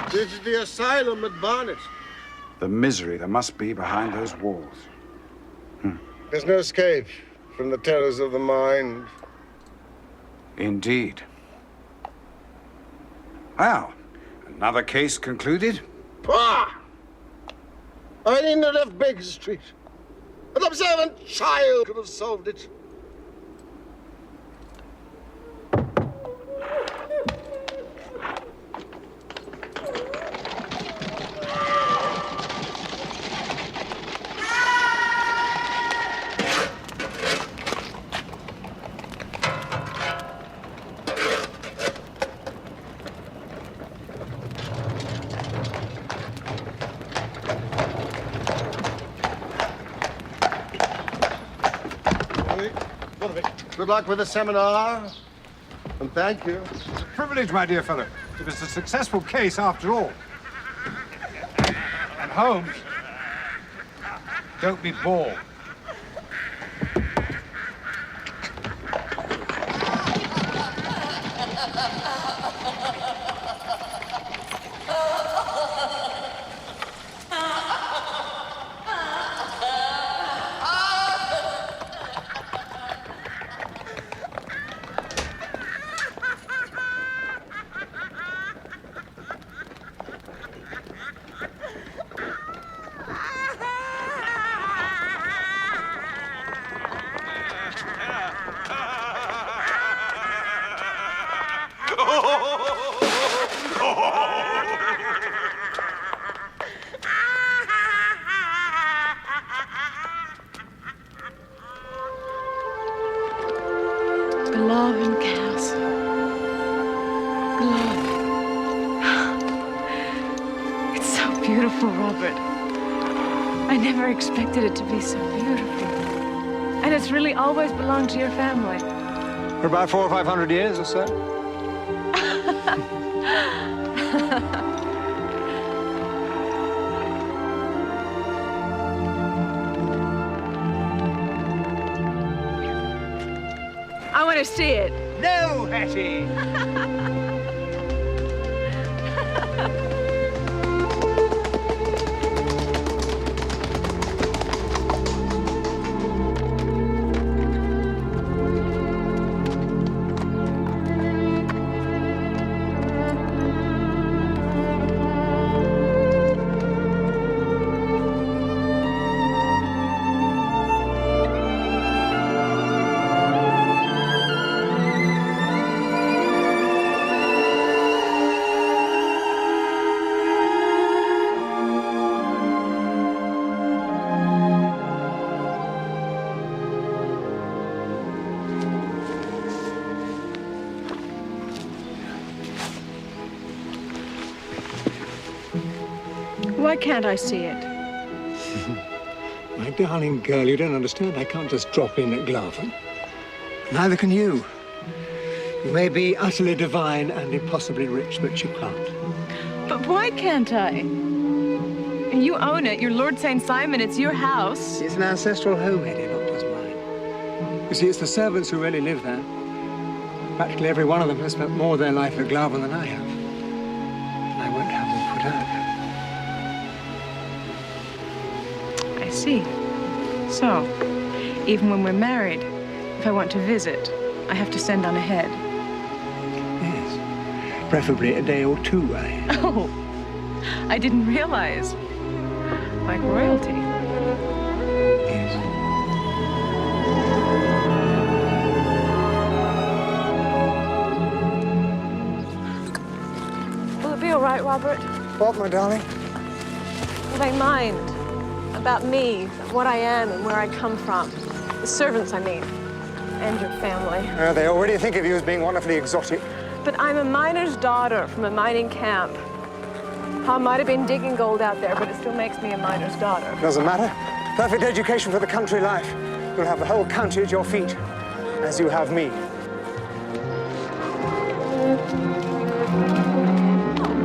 This is the asylum at Barnet. The misery there must be behind those walls. There's no escape from the terrors of the mind. Indeed. Well, another case concluded? Pah! I needn't have left Baker Street. An observant child could have solved it. Good luck with the seminar, and thank you. It's a privilege, my dear fellow. It was a successful case after all. And Holmes, don't be bored. Glovin Castle. Glovin. It's so beautiful, Robert. I never expected it to be so beautiful. And it's really always belonged to your family. For about 400 or 500 years or so. I want to see it. No, Hattie! Why can't I see it? My darling girl, you don't understand. I can't just drop in at Glavin. Neither can you. You may be utterly divine and impossibly rich, but you can't. But why can't I? You own it. You're Lord St. Simon. It's your house. It's an ancestral home, Eddie, not just mine. You see, it's the servants who really live there. Practically every one of them has spent more of their life at Glavin than I have. And I won't have them put out. I see. So, even when we're married, if I want to visit, I have to send on ahead. Yes. Preferably a day or two, Oh, I didn't realize. Like royalty. Yes. Will it be all right, Robert? What, my darling? Will they mind about me, what I am and where I come from? The servants, I mean, and your family. They already think of you as being wonderfully exotic. But I'm a miner's daughter from a mining camp. I might have been digging gold out there, but it still makes me a miner's daughter. Doesn't matter. Perfect education for the country life. You'll have the whole county at your feet, as you have me. Oh,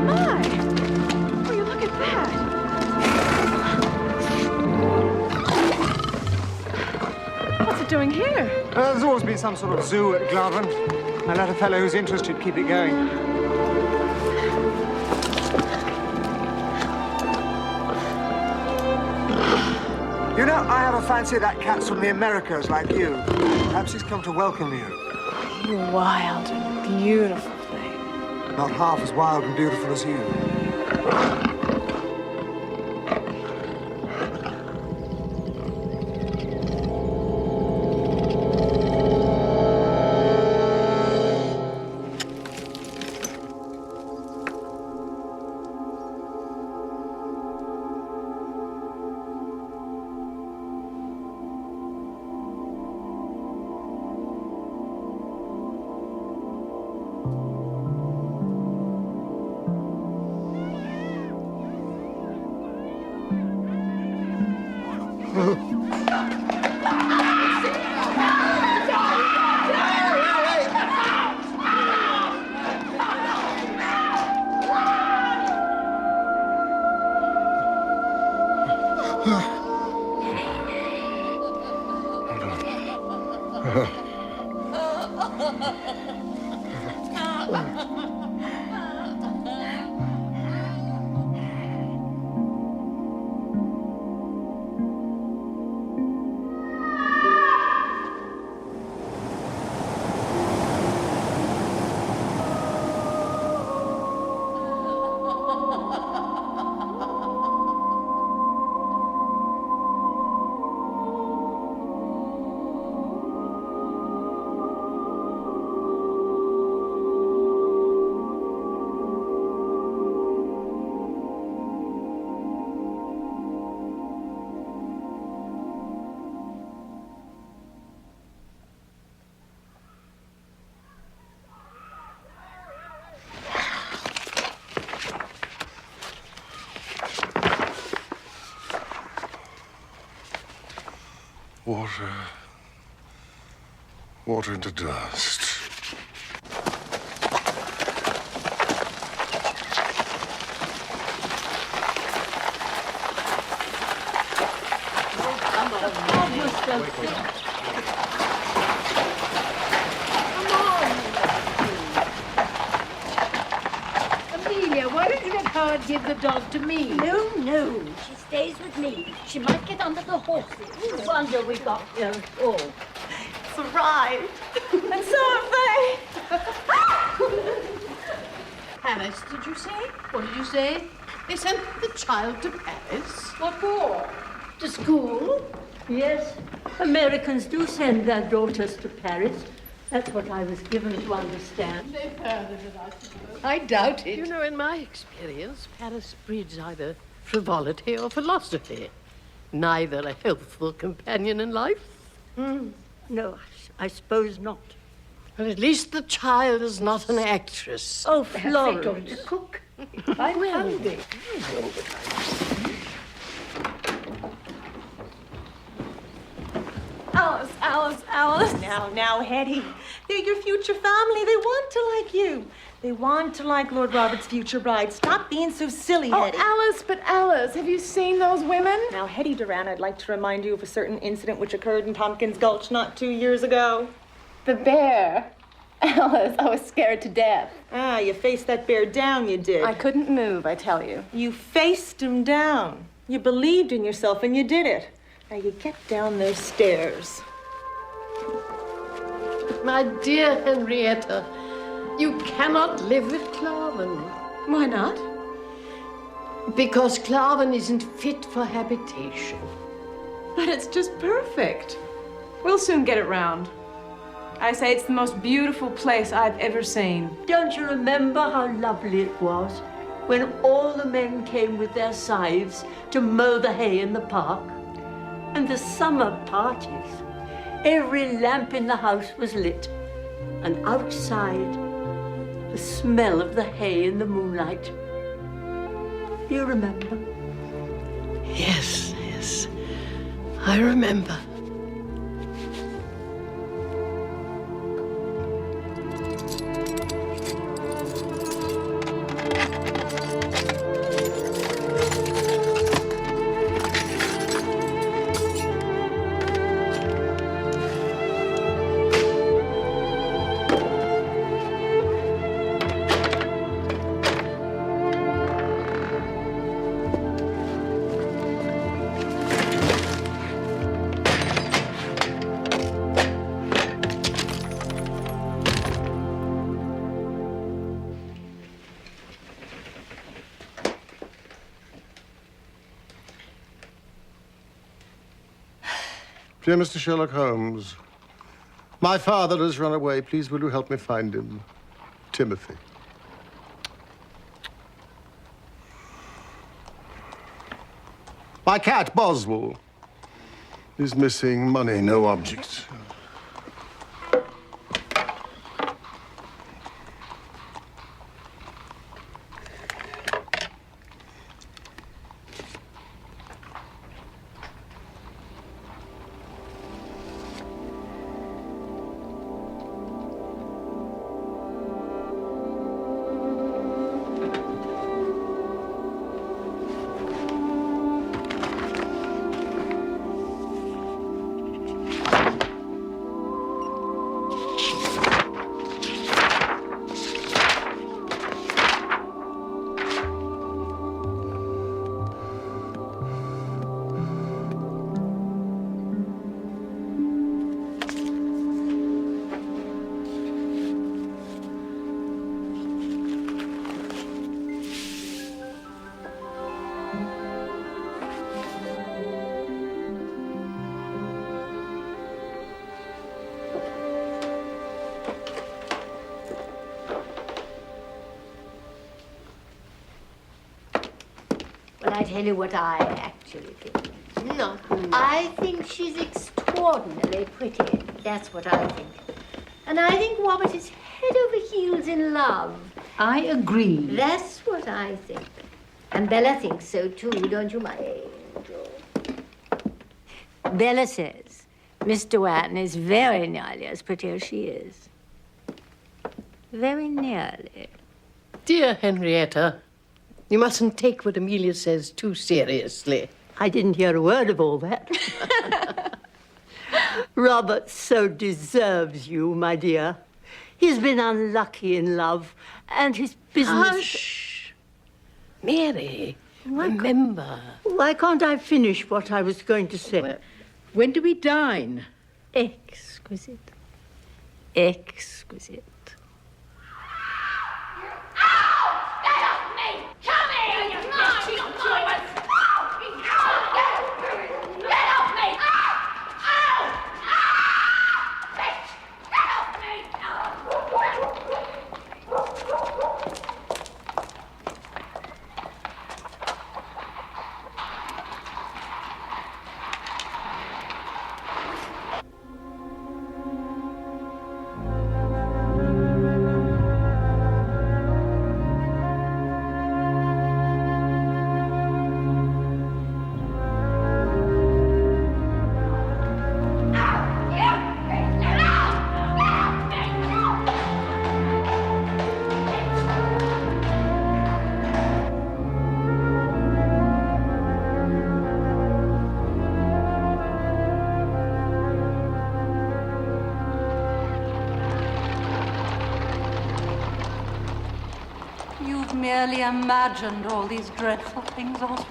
my! Will you look at that? What's it doing here? There's always been some sort of zoo at Glavin. I let a fellow who's interested keep it going. You know, I have a fancy that cat's from the Americas, like you. Perhaps he's come to welcome you. You wild and beautiful thing. Not half as wild and beautiful as you. Water into dust. Amelia, why don't you let Howard give the dog to me? No, she stays with me. She might get under the horses. No wonder we got here at all. It's a ride. And so have they. Paris, did you say? What did you say? They sent the child to Paris? What for? To school? Yes, Americans do send their daughters to Paris. That's what I was given to understand. They furthered it, I suppose. I doubt it. You know, in my experience, Paris breeds either frivolity or philosophy. Neither a healthful companion in life. No, I suppose not. But at least the child is not an actress. Oh, Florence. To cook. I'm hungry. Alice. Now, Hetty. They're your future family. They want to like you. They want to like Lord Robert's future bride. Stop being so silly, Hetty. Alice, have you seen those women? Now, Hetty Duran, I'd like to remind you of a certain incident which occurred in Tompkins Gulch not 2 years ago. The bear. Alice, I was scared to death. Ah, you faced that bear down, you did. I couldn't move, I tell you. You faced him down. You believed in yourself and you did it. Now you get down those stairs. My dear Henrietta, you cannot live with Claven. Why not? Because Claven isn't fit for habitation. But it's just perfect. We'll soon get it round. I say it's the most beautiful place I've ever seen. Don't you remember how lovely it was when all the men came with their scythes to mow the hay in the park? And the summer parties. Every lamp in the house was lit. And outside, the smell of the hay in the moonlight. Do you remember? Yes, yes. I remember. Dear Mr. Sherlock Holmes, my father has run away. Please, will you help me find him? Timothy. My cat, Boswell, is missing. Money, no object. Well, I tell you what I actually think. No. I think she's extraordinarily pretty. That's what I think. And I think Robert is head over heels in love. I agree. That's what I think. And Bella thinks so too, don't you, my angel? Bella says Miss Dewan is very nearly as pretty as she is. Very nearly. Dear Henrietta, you mustn't take what Amelia says too seriously. I didn't hear a word of all that. Robert so deserves you, my dear. He's been unlucky in love, and his business... Hush! Mary, remember. Why can't I finish what I was going to say? Well, when do we dine? Exquisite. Exquisite. You've merely imagined all these dreadful things, Oswald.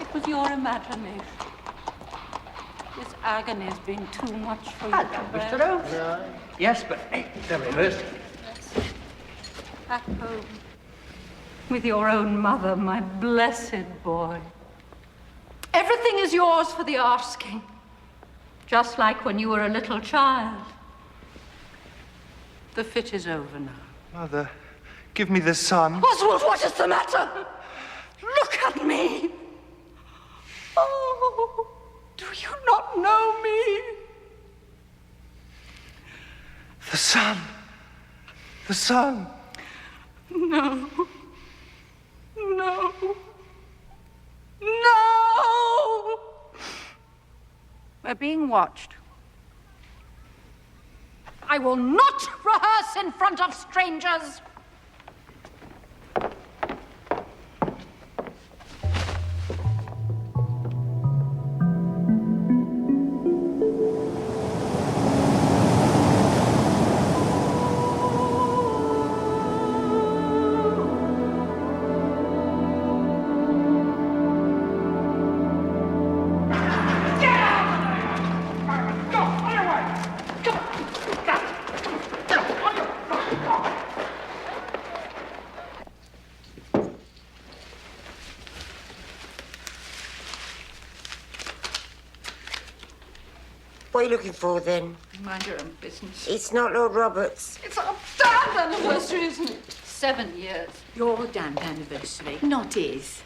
It was your imagination. This agony has been too much for you to bear. Mr. Holmes. Yes, but tell me first. At home, with your own mother, my blessed boy. Everything is yours for the asking, just like when you were a little child. The fit is over now. Mother, give me the sun. Oswald, what is the matter? Look at me. Oh, do you not know me? The sun. The sun. No. No. No! We're being watched. I will not rehearse in front of strangers. What are you looking for, then? Mind your own business. It's not Lord Robert's. It's our damned anniversary, isn't it? 7 years. Your damned anniversary, not his.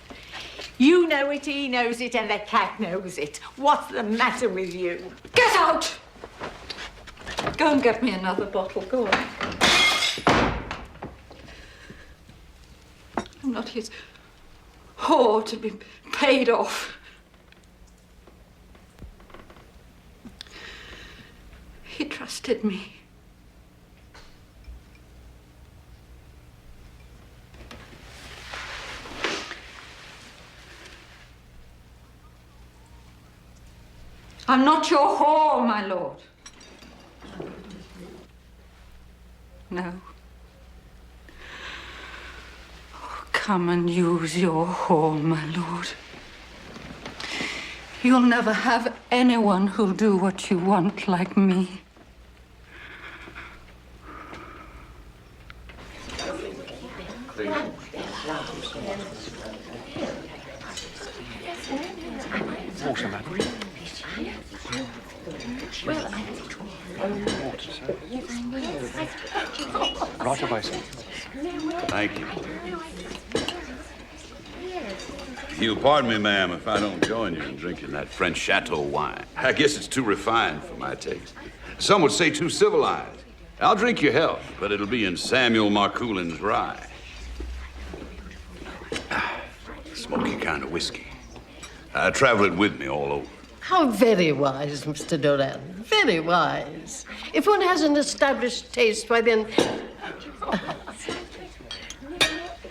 You know it, he knows it, and the cat knows it. What's the matter with you? Get out! Go and get me another bottle. Go on. I'm not his whore to be paid off. He trusted me. I'm not your whore, my lord. No. Oh, come and use your whore, my lord. You'll never have anyone who'll do what you want like me. Water, madam. Right away, sir. Thank you. You'll pardon me, ma'am, if I don't join you in drinking that French chateau wine. I guess it's too refined for my taste. Some would say too civilized. I'll drink your health, but it'll be in Samuel Marcoulin's rye. Smoky kind of whiskey. I travel it with me all over. How very wise, Mr. Doran. Very wise. If one has an established taste, why then...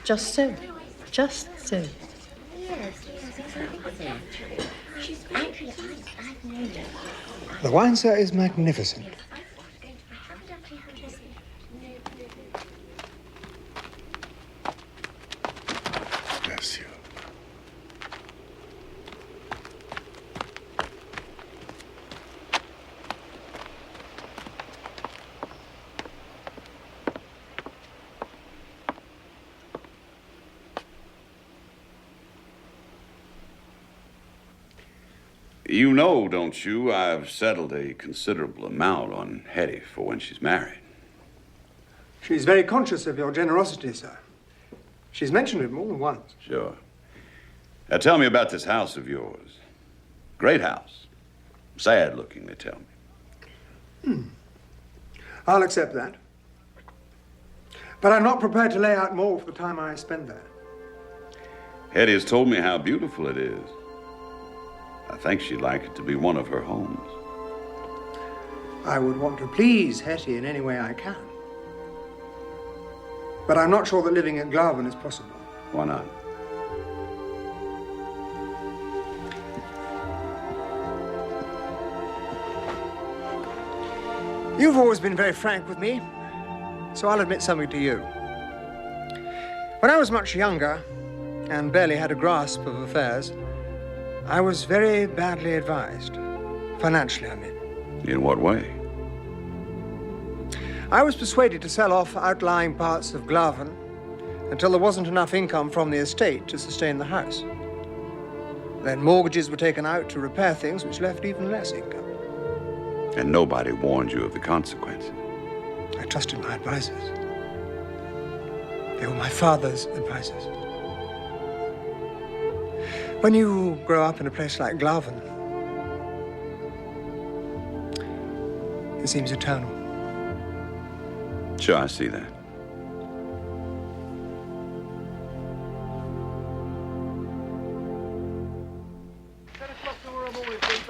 Just so. Just so. The wine, sir, is magnificent. Bless you. You know, don't you, I've settled a considerable amount on Hetty for when she's married. She's very conscious of your generosity, sir. She's mentioned it more than once. Sure. Now tell me about this house of yours. Great house. Sad looking, they tell me. I'll accept that. But I'm not prepared to lay out more for the time I spend there. Hetty has told me how beautiful it is. I think she'd like it to be one of her homes. I would want to please Hetty in any way I can. But I'm not sure that living at Glaven is possible. Why not? You've always been very frank with me, so I'll admit something to you. When I was much younger and barely had a grasp of affairs, I was very badly advised. Financially, I mean. In what way? I was persuaded to sell off outlying parts of Glaven until there wasn't enough income from the estate to sustain the house. Then mortgages were taken out to repair things which left even less income. And nobody warned you of the consequences. I trusted my advisors. They were my father's advisors. When you grow up in a place like Glaven, it seems eternal. Sure, I see that.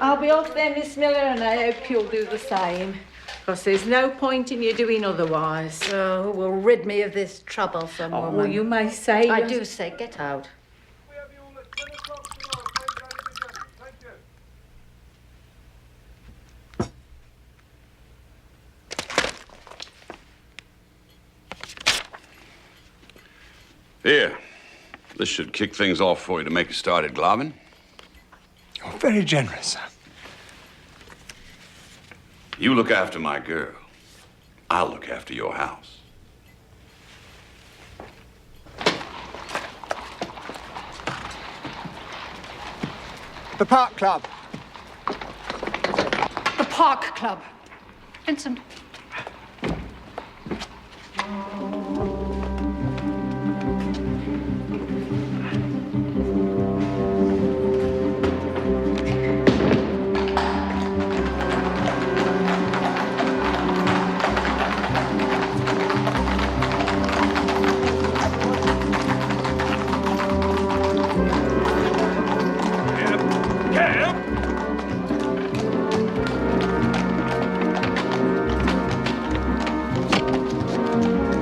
I'll be off then, Miss Miller, and I hope you'll do the same. Because there's no point in you doing otherwise. Oh, who will rid me of this troublesome woman? Well, you may say... I do say, get out. Here. This should kick things off for you to make a start at Glaven. You're very generous, sir. You look after my girl. I'll look after your house. The Park Club. The Park Club. Vincent.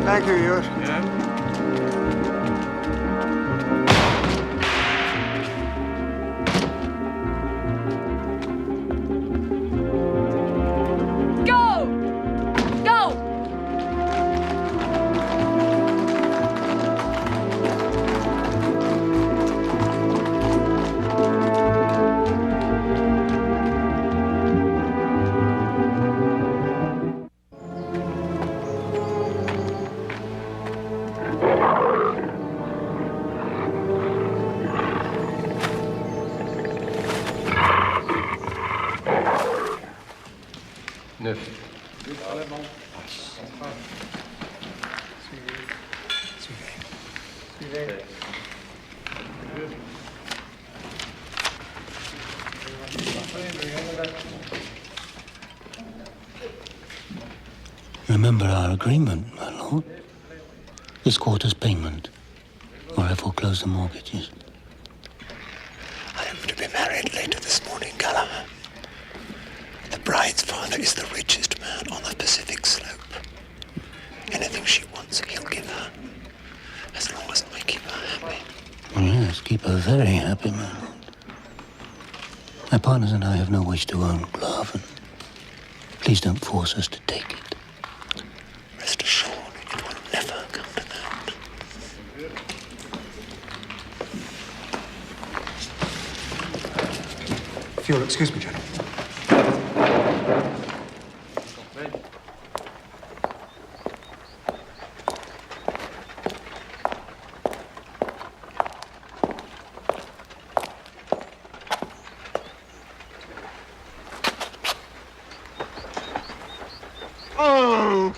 Thank you, Ewart. Go! Go! Remember our agreement, my lord. This quarter's payment, or I foreclose the mortgages. I am to be married later this morning, Gallagher. The bride's father is the richest man on the Pacific slope. Anything she wants, he'll give her, as long as I keep her happy. Yes, keep her very happy, my lord. My partners and I have no wish to own Glaven. Please don't force us to take it. Rest assured, it will never come to that. If you'll excuse me, gentlemen. Oh!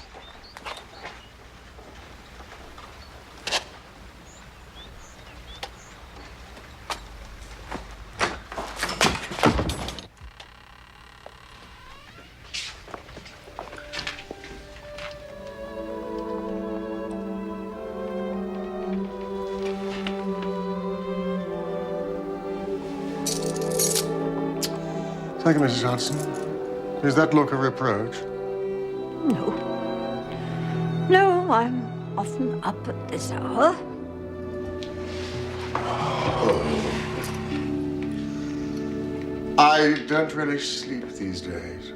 Thank you, Mrs. Hudson. Is that look a reproach? No. No, I'm often up at this hour. I don't really sleep these days.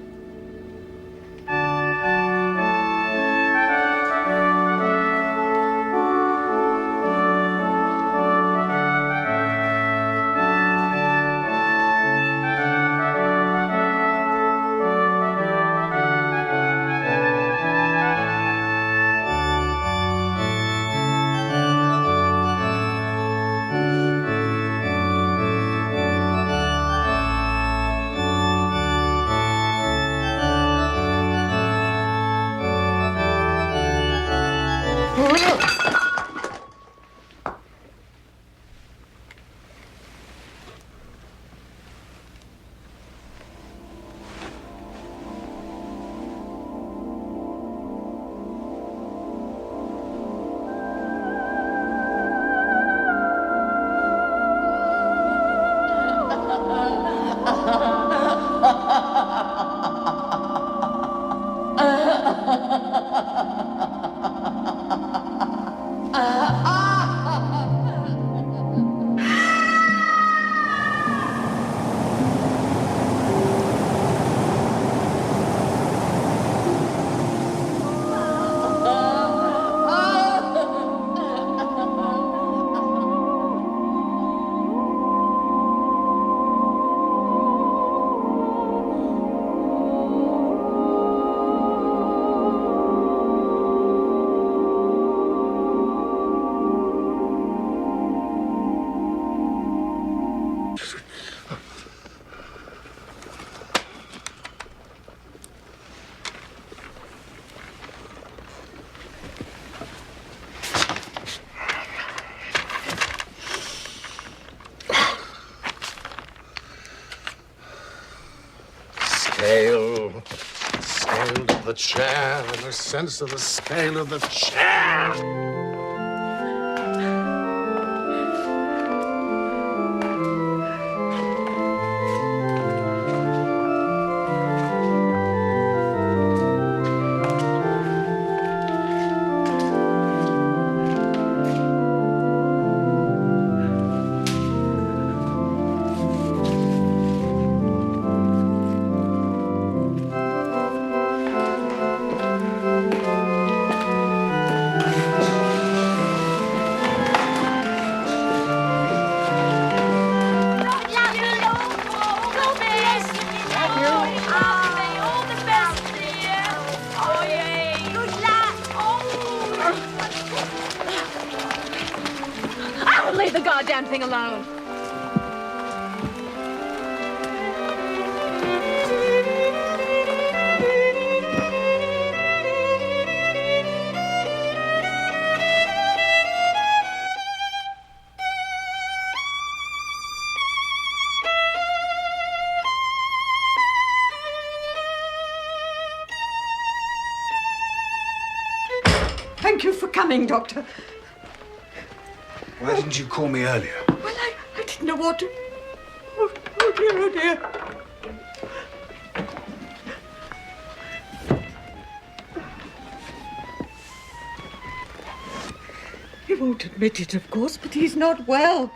scale. The scale of the chair, the sense of the scale of the chair. Leave the goddamn thing alone. Thank you for coming, Doctor. Why didn't you call me earlier? Well, I didn't know what to... Oh, dear, oh, dear. He won't admit it, of course, but he's not well.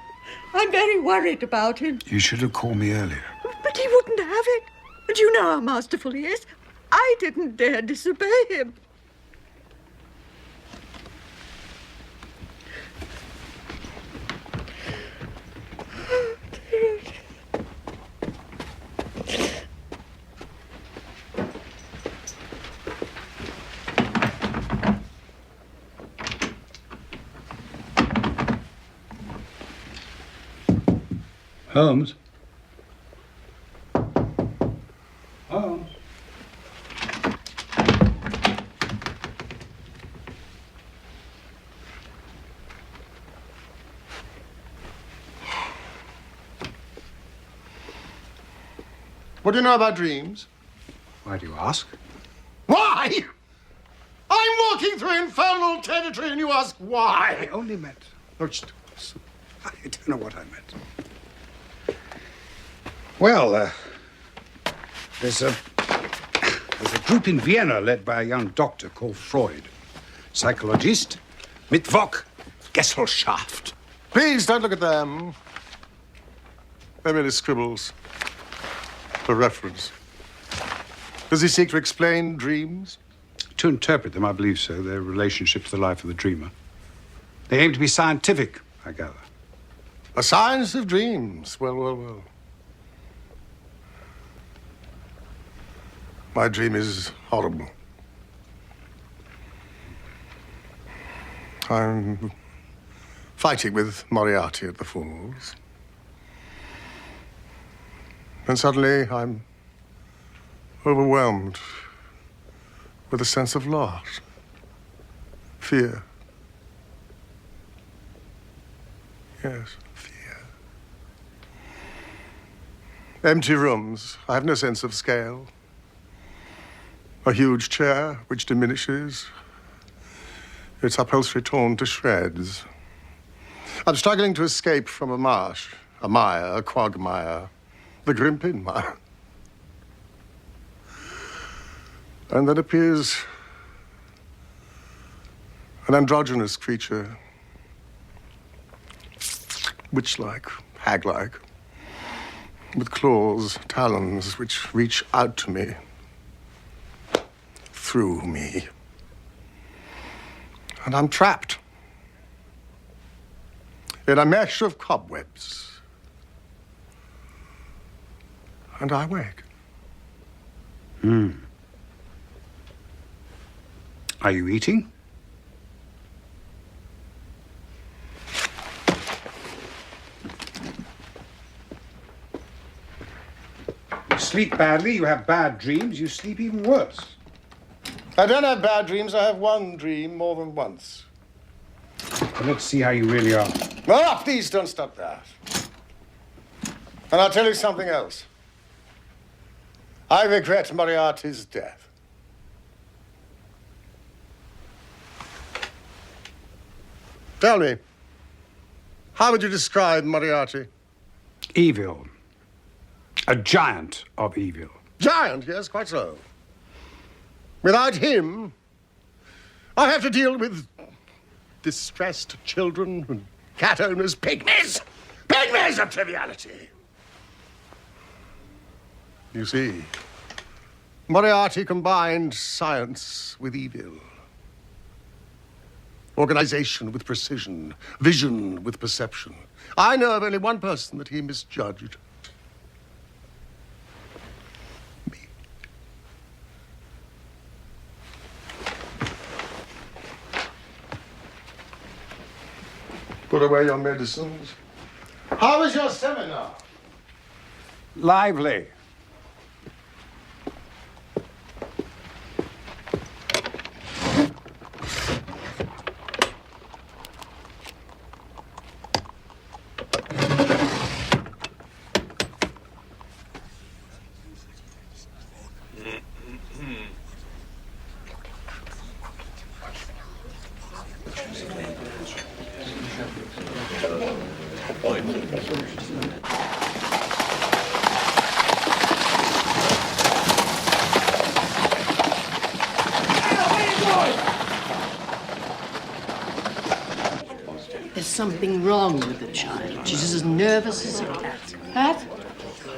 I'm very worried about him. You should have called me earlier. But he wouldn't have it. And you know how masterful he is. I didn't dare disobey him. Holmes? Holmes? What do you know about dreams? Why do you ask? Why? I'm walking through infernal territory and you ask why? I only meant... I don't know what I meant. Well, there's a group in Vienna led by a young doctor called Freud. Psychologist, Mittwoch, Gesellschaft. Please don't look at them. They're merely scribbles. For reference. Does he seek to explain dreams? To interpret them, I believe so. Their relationship to the life of the dreamer. They aim to be scientific, I gather. A science of dreams. Well, well, well. My dream is horrible. I'm fighting with Moriarty at the Falls. And suddenly I'm overwhelmed with a sense of loss, fear. Yes, fear. Empty rooms. I have no sense of scale. A huge chair which diminishes, its upholstery torn to shreds. I'm struggling to escape from a marsh, a mire, a quagmire, the Grimpin mire. And then appears an androgynous creature, witch-like, hag-like, with claws, talons, which reach out to me, through me. And I'm trapped in a mesh of cobwebs. And I wake. Are you eating? You sleep badly, you have bad dreams, you sleep even worse. I don't have bad dreams. I have one dream more than once. Well, let's see how you really are. Oh, please don't stop that. And I'll tell you something else. I regret Moriarty's death. Tell me, how would you describe Moriarty? Evil. A giant of evil. Giant, yes, quite so. Without him, I have to deal with distressed children and cat owners, pygmies! Pygmies of triviality! You see, Moriarty combined science with evil. Organization with precision, vision with perception. I know of only one person that he misjudged. Me. Put away your medicines. How was your seminar? Lively. There's something wrong with the child. She's as nervous as a cat. Hat?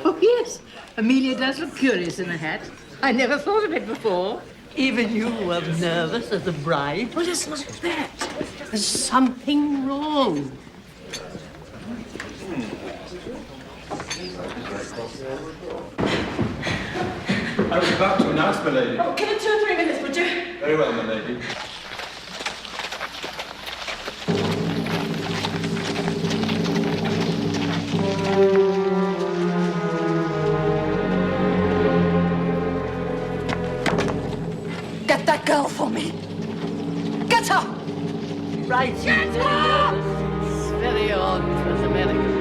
Oh, yes. Amelia does look curious in a hat. I never thought of it before. Even you were nervous as a bride. Well, it's not that. There's something wrong. I was about to announce, my lady. Oh, give it 2 or 3 minutes, would you? Very well, my lady. Get that girl for me. Get her! Right. Get her! It's very odd for us Americans.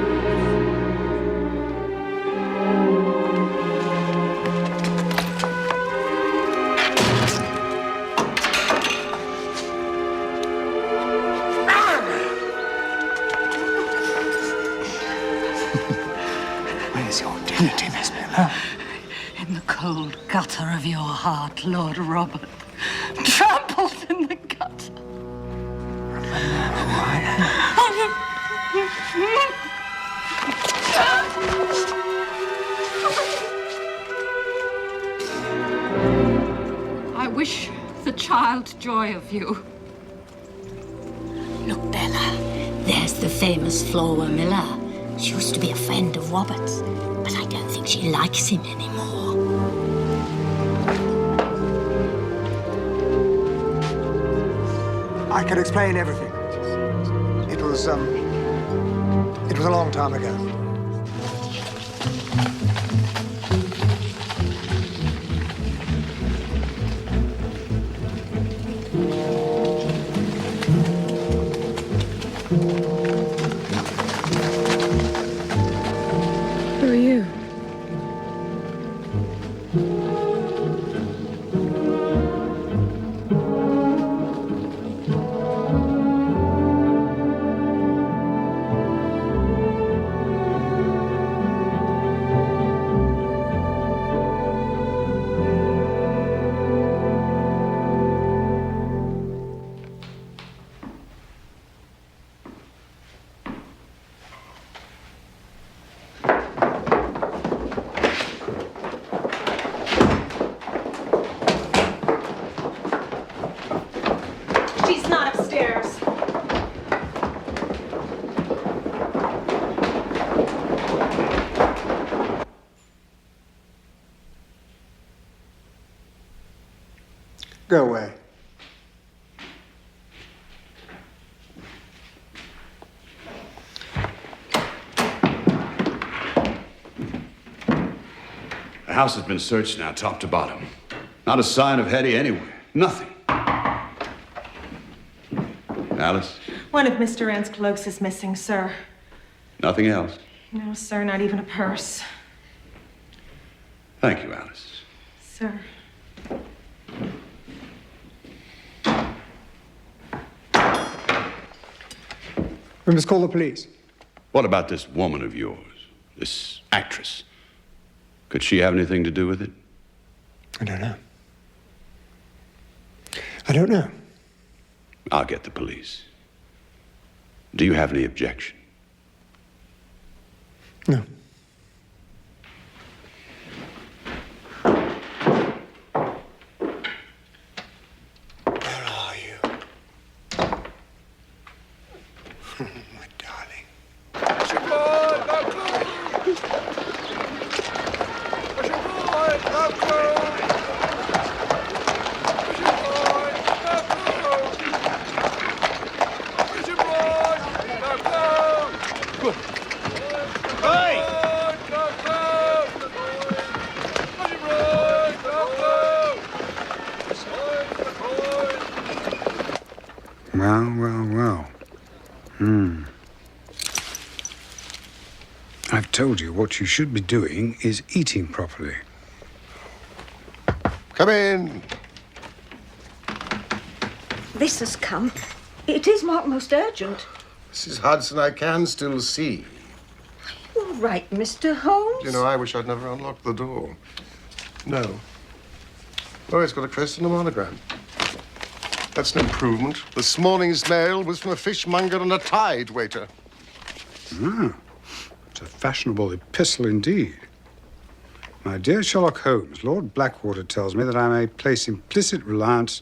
Where's your dignity, Miss Pela? In the cold gutter of your heart, Lord Robert. Trampled in the gutter. I wish the child joy of you. Look, Bella, there's the famous Flora Miller. She used to be a friend of Robert's, but I don't think she likes him anymore. I can explain everything. It was a long time ago. Who are you? She's not upstairs. Go away. The house has been searched now, top to bottom. Not a sign of Hetty anywhere. Nothing. Alice? One of Mr. Ann's cloaks is missing, sir. Nothing else. No, sir, not even a purse. Thank you, Alice. Sir. We must call the police. What about this woman of yours, this actress? Could she have anything to do with it? I don't know. I don't know. I'll get the police. Do you have any objection? No. Where are you? My darling. Well. I've told you what you should be doing is eating properly. Come in. This has come. It is marked most urgent. Mrs. Hudson, I can still see. All right, Mr. Holmes. You know, I wish I'd never unlocked the door. No. Oh, it's got a crest and a monogram. That's an improvement. This morning's mail was from a fishmonger and a tide waiter. Ah, it's a fashionable epistle indeed. My dear Sherlock Holmes, Lord Blackwater tells me that I may place implicit reliance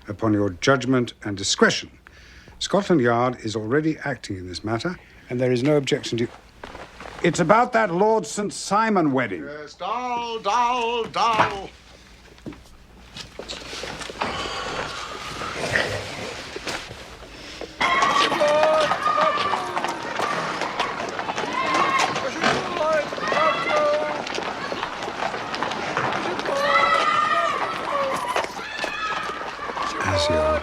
upon your judgment and discretion. Scotland Yard is already acting in this matter, and there is no objection to... It's about that Lord St. Simon wedding. Yes, doll. As your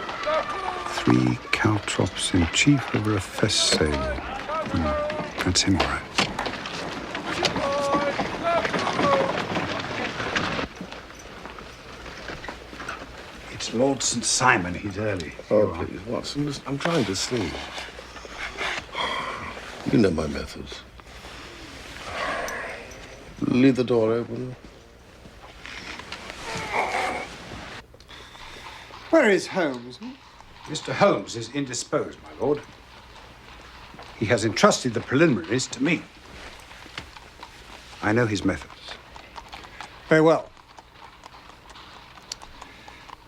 3 caltrops in chief over a fest sale. That's him, all right. It's Lord St. Simon. He's early. Oh, please, Watson, I'm trying to sleep. You know my methods. Leave the door open. Where is Holmes? Mr. Holmes is indisposed, my lord. He has entrusted the preliminaries to me. I know his methods. Very well.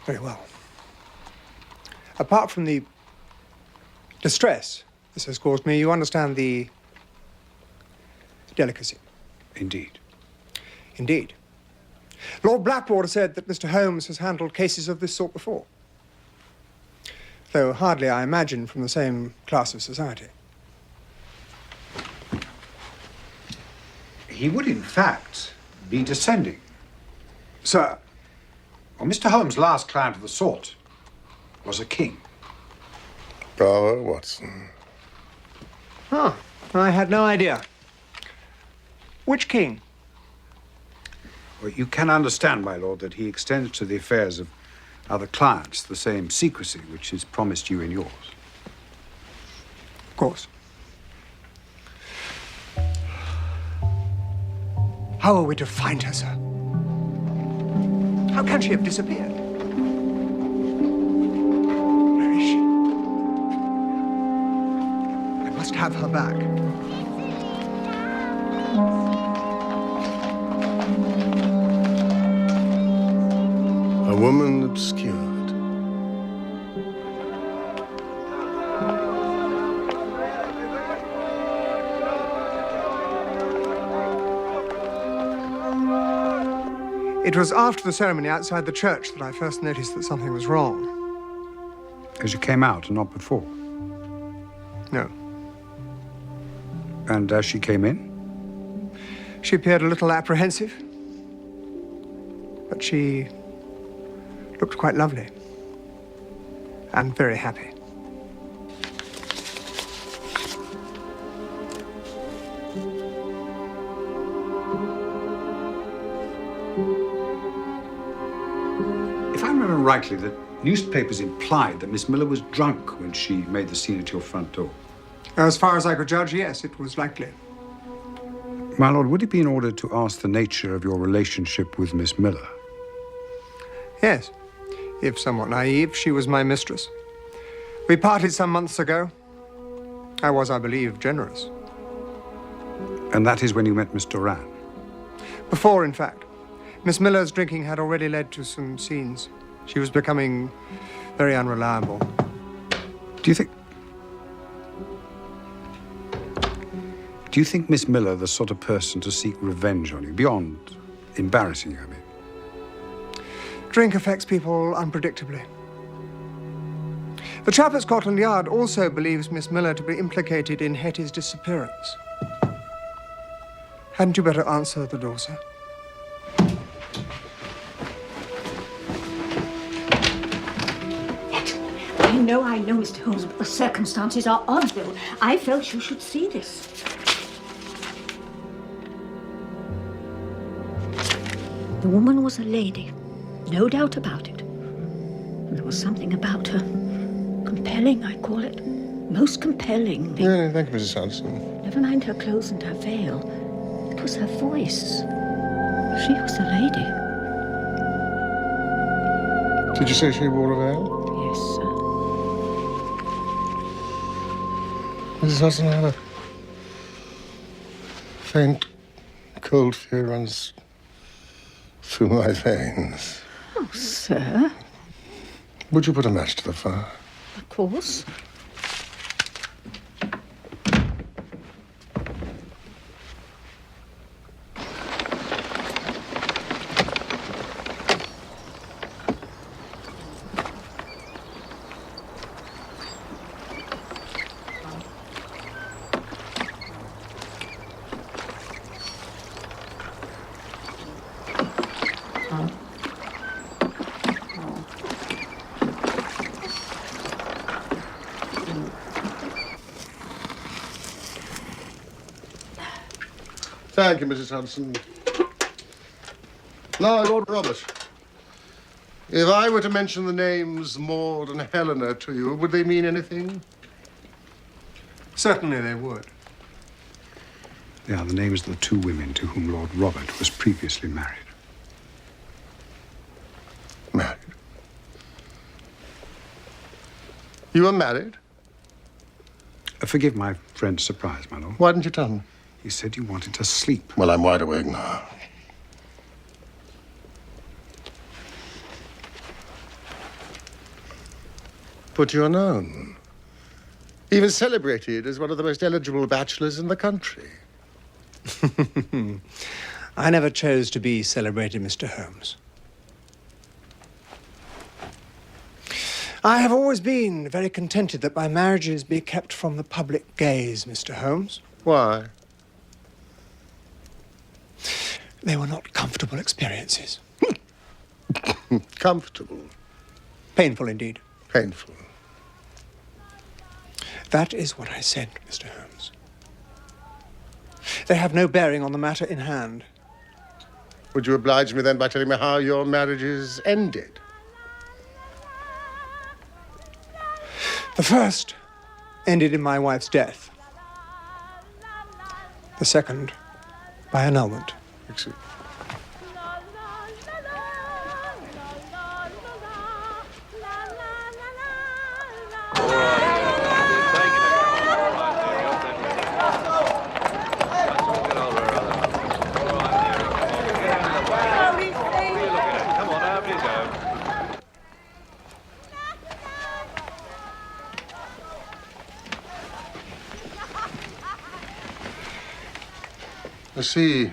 Very well. Apart from the distress this has caused me, you understand the delicacy. Indeed. Indeed. Lord Blackwater said that Mr. Holmes has handled cases of this sort before. Though hardly, I imagine, from the same class of society. He would, in fact, be descending. Sir? Well, Mr. Holmes' last client of the sort was a king. Bravo, Watson. Ah, I had no idea. Which king? Well, you can understand, my lord, that he extends to the affairs of other clients the same secrecy which is promised you in yours. Of course. How are we to find her, sir? How can she have disappeared? Where is she? I must have her back. A woman obscured. It was after the ceremony outside the church that I first noticed that something was wrong. As you came out and not before? No. And as she came in? She appeared a little apprehensive, but she looked quite lovely and very happy. rightly that newspapers implied that Miss Miller was drunk when she made the scene at your front door? As far as I could judge, yes, it was likely. My lord, would it be in order to ask the nature of your relationship with Miss Miller? Yes. If somewhat naive, she was my mistress. We parted some months ago. I was, I believe, generous. And that is when you met Miss Duran? Before, in fact. Miss Miller's drinking had already led to some scenes. She was becoming very unreliable. Do you think Miss Miller the sort of person to seek revenge on you, beyond embarrassing you, I mean? Drink affects people unpredictably. The chap at Scotland Yard also believes Miss Miller to be implicated in Hetty's disappearance. Hadn't you better answer the door, sir? I know, Mr. Holmes, but the circumstances are odd, though. I felt you should see this. The woman was a lady, no doubt about it. And there was something about her. Compelling, I call it. Most compelling. Really, thank you, Mrs. Hudson. Never mind her clothes and her veil. It was her voice. She was a lady. Did you say she wore a veil? Yes, sir. Mrs. Hudson, I have a faint, cold fear runs through my veins. Oh, sir. Would you put a match to the fire? Of course. Thank you, Mrs. Hudson. Now, Lord Robert, if I were to mention the names Maud and Helena to you, would they mean anything? Certainly they would. They are the names of the two women to whom Lord Robert was previously married. Married? You were married? Forgive my friend's surprise, my lord. Why didn't you tell me? You said you wanted to sleep. Well, I'm wide awake now. But you're known. Even celebrated as one of the most eligible bachelors in the country. I never chose to be celebrated, Mr. Holmes. I have always been very contented that my marriages be kept from the public gaze, Mr. Holmes. Why? They were not comfortable experiences. Comfortable? Painful indeed. Painful. That is what I said, Mr. Holmes. They have no bearing on the matter in hand. Would you oblige me then by telling me how your marriages ended? The first ended in my wife's death. The second by annulment. Excuse. I see.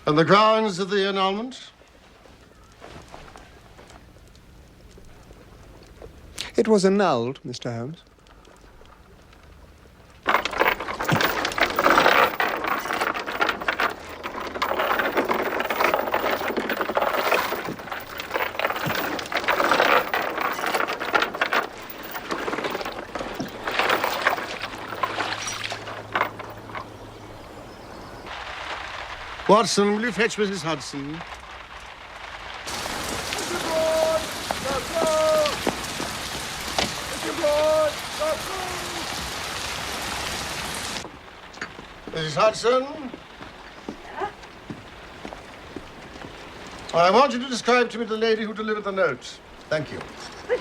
And the grounds of the annulment? It was annulled, Mr. Holmes. Watson, will you fetch Mrs. Hudson? Mrs. Hudson? I want you to describe to me the lady who delivered the note. Thank you. Well,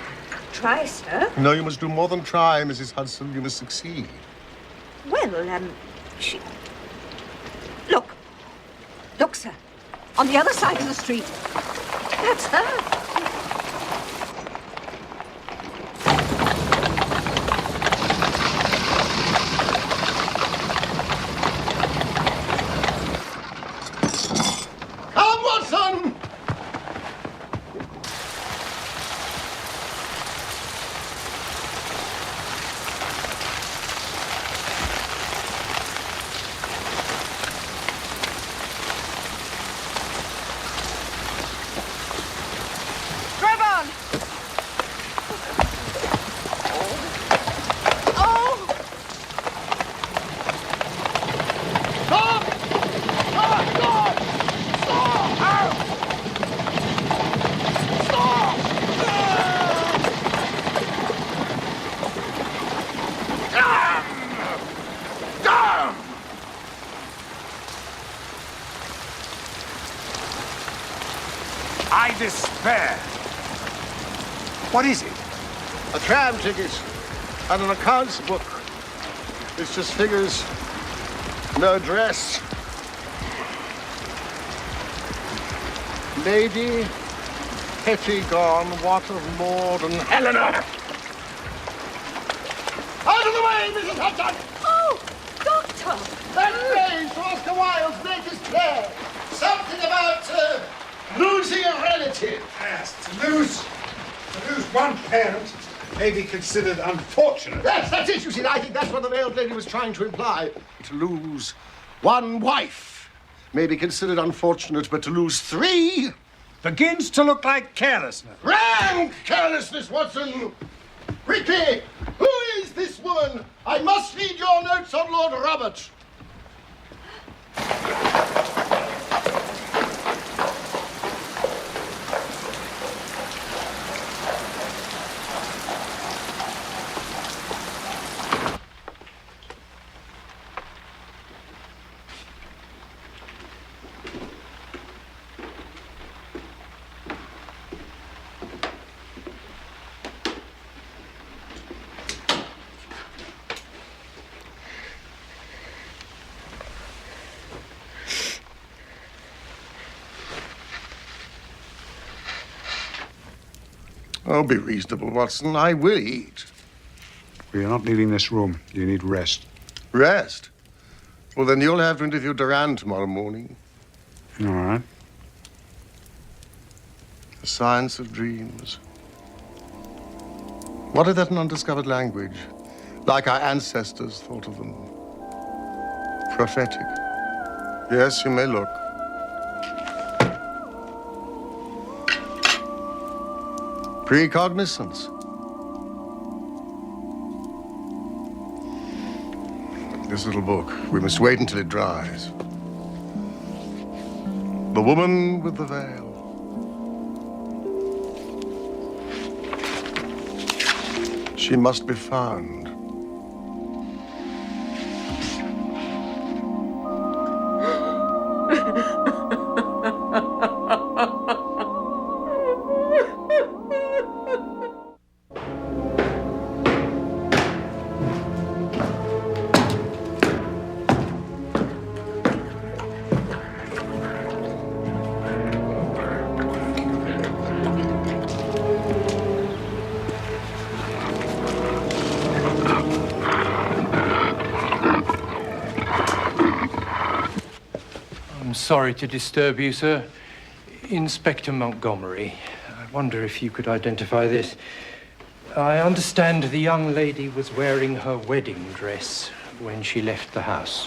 try, sir. No, you must do more than try, Mrs. Hudson. You must succeed. Well, she... Look. Look, sir. On the other side of the street. That's her. Come, Watson! I despair. What is it? A tram ticket and an accounts book. It's just figures, no address. Lady Hetty gone, what of Maud and Helena? Out of the way, Mrs. Hudson! Oh, Doctor! That phrase to Oscar Wilde's latest play. Something about losing a relative. Yes, to lose one parent may be considered unfortunate. Yes, that's it, you see. I think that's what the veiled lady was trying to imply. To lose one wife may be considered unfortunate, but to lose three... Begins to look like carelessness. Rank carelessness, Watson! Quickly, who is this woman? I must read your notes on Lord Robert. Oh, be reasonable, Watson. I will eat. Well, you're not leaving this room. You need rest. Rest? Well, then you'll have to interview Duran tomorrow morning. All right. The science of dreams. What if that's an undiscovered language? Like our ancestors thought of them. Prophetic. Yes, you may look. Precognizance. This little book. We must wait until it dries. The woman with the veil. She must be found. Sorry to disturb you, sir. Inspector Montgomery. I wonder if you could identify this. I understand the young lady was wearing her wedding dress when she left the house.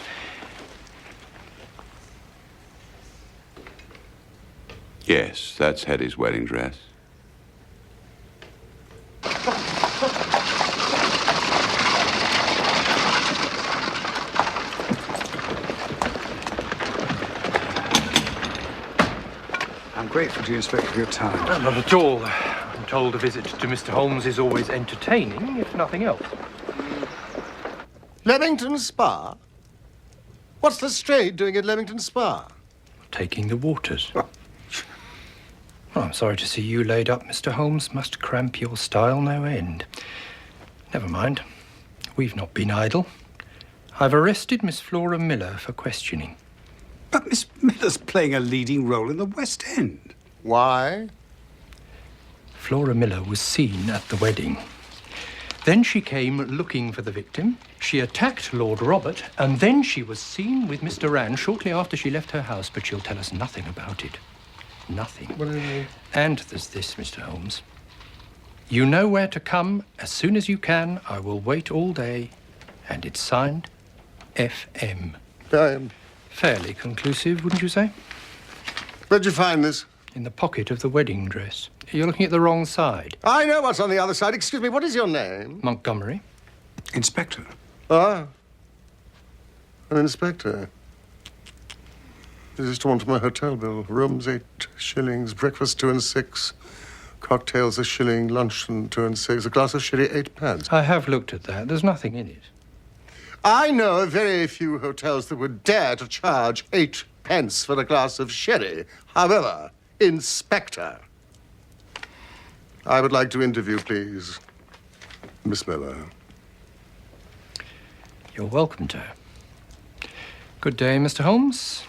Yes, that's Hetty's wedding dress. I'm grateful to you, Inspector, for your time. Not at all. I'm told a visit to Mr. Holmes is always entertaining, if nothing else. Leamington Spa? What's Lestrade doing at Leamington Spa? Taking the waters. Oh, I'm sorry to see you laid up, Mr. Holmes. Must cramp your style no end. Never mind. We've not been idle. I've arrested Miss Flora Miller for questioning. But Miss Miller's playing a leading role in the West End. Why? Flora Miller was seen at the wedding. Then she came looking for the victim. She attacked Lord Robert, and then she was seen with Mr. Rand shortly after she left her house, but she'll tell us nothing about it. Nothing. What do you mean? And there's this, Mr. Holmes. You know where to come as soon as you can. I will wait all day. And it's signed FM. Fairly conclusive, wouldn't you say? Where'd you find this? In the pocket of the wedding dress. You're looking at the wrong side. I know what's on the other side. Excuse me, what is your name? Montgomery. Inspector. Ah. An inspector. This is drawn from my hotel bill. Rooms 8 shillings, breakfast 2 and 6, cocktails a shilling, luncheon 2 and 6, a glass of sherry 8 pence. I have looked at that. There's nothing in it. I know of very few hotels that would dare to charge 8 pence for a glass of sherry. However, Inspector, I would like to interview, please, Miss Miller. You're welcome to. Good day, Mr. Holmes.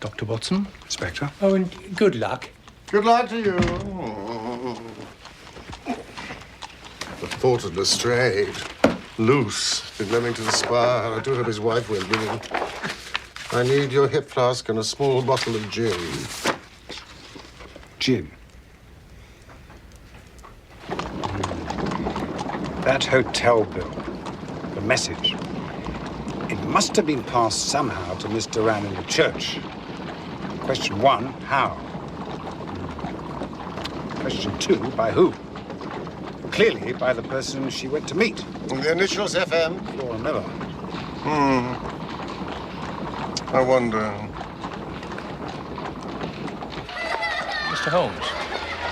Dr. Watson. Inspector. Oh, and good luck. Good luck to you. The thought of Lestrade. Loose in Leamington Spa. I do hope his wife will with him. I need your hip flask and a small bottle of gin. Gin. That hotel bill. The message. It must have been passed somehow to Miss Duran in the church. Question 1, how? Question 2, by who? Clearly by the person she went to meet. The initials FM? Flora Miller. I wonder. Mr. Holmes,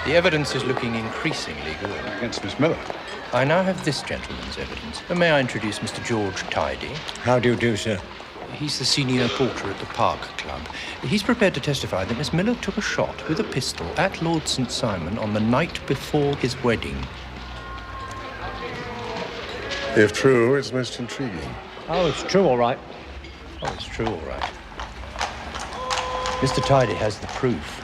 the evidence is looking increasingly good. Against Miss Miller? I now have this gentleman's evidence. May I introduce Mr. George Tidy? How do you do, sir? He's the senior porter at the Park Club. He's prepared to testify that Miss Miller took a shot with a pistol at Lord St. Simon on the night before his wedding. If true, it's most intriguing. Oh, it's true, all right. Oh, it's true, all right. Mr. Tidy has the proof.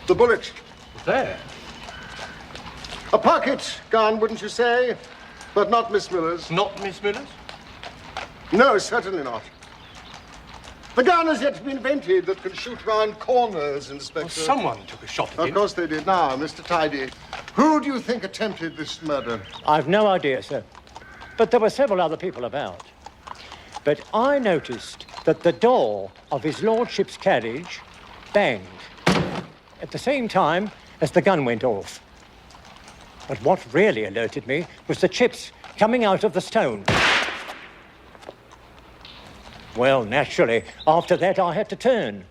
The bullet. There. A pocket gun, wouldn't you say? But not Miss Miller's. Not Miss Miller's? No, certainly not. The gun has yet to be invented that can shoot round corners, Inspector. Well, someone took a shot at him. Of course they did. Now, Mr. Tidy, who do you think attempted this murder? I've no idea, sir. But there were several other people about. But I noticed that the door of his lordship's carriage banged at the same time as the gun went off. But what really alerted me was the chips coming out of the stone. Well, naturally, after that I had to turn.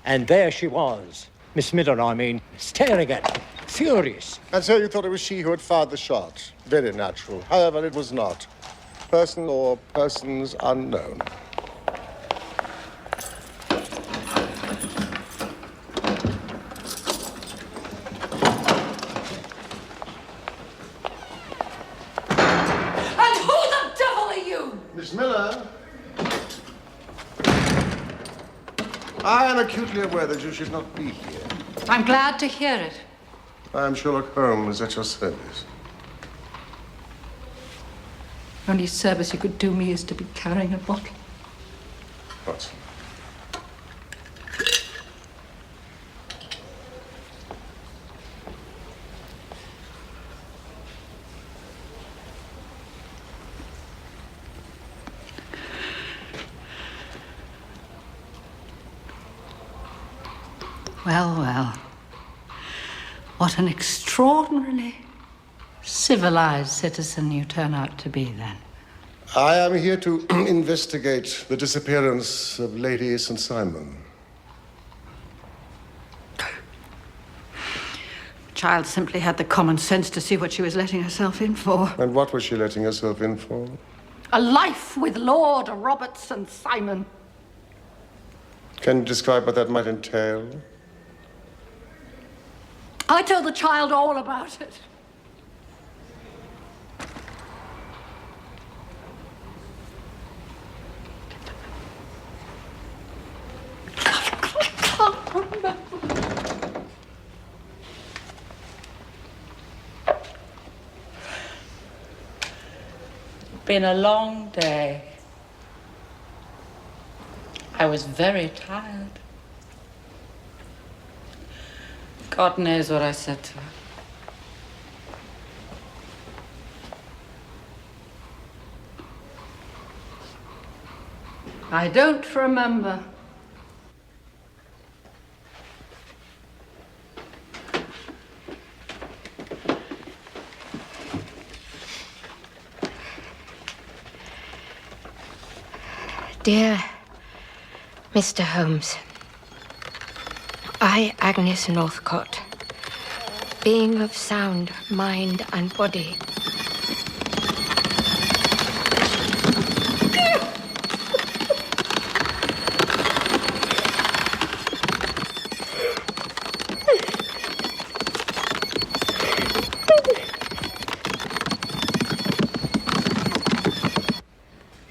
And there she was, Miss Miller, I mean, staring at me, furious. And so you thought it was she who had fired the shot? Very natural. However, it was not. Person or persons unknown. Miss Miller, I am acutely aware that you should not be here. I'm glad to hear it. I am Sherlock Holmes at your service. Only service you could do me is to be carrying a bottle. What? Well, well. What an extraordinarily civilized citizen you turn out to be, then. I am here to investigate the disappearance of Lady St. Simon. The child simply had the common sense to see what she was letting herself in for. And what was she letting herself in for? A life with Lord Robert St. Simon. Can you describe what that might entail? I told the child all about it. Been a long day. I was very tired. God knows what I said to her. I don't remember. Dear Mr. Holmes, I, Agnes Northcott, being of sound mind and body,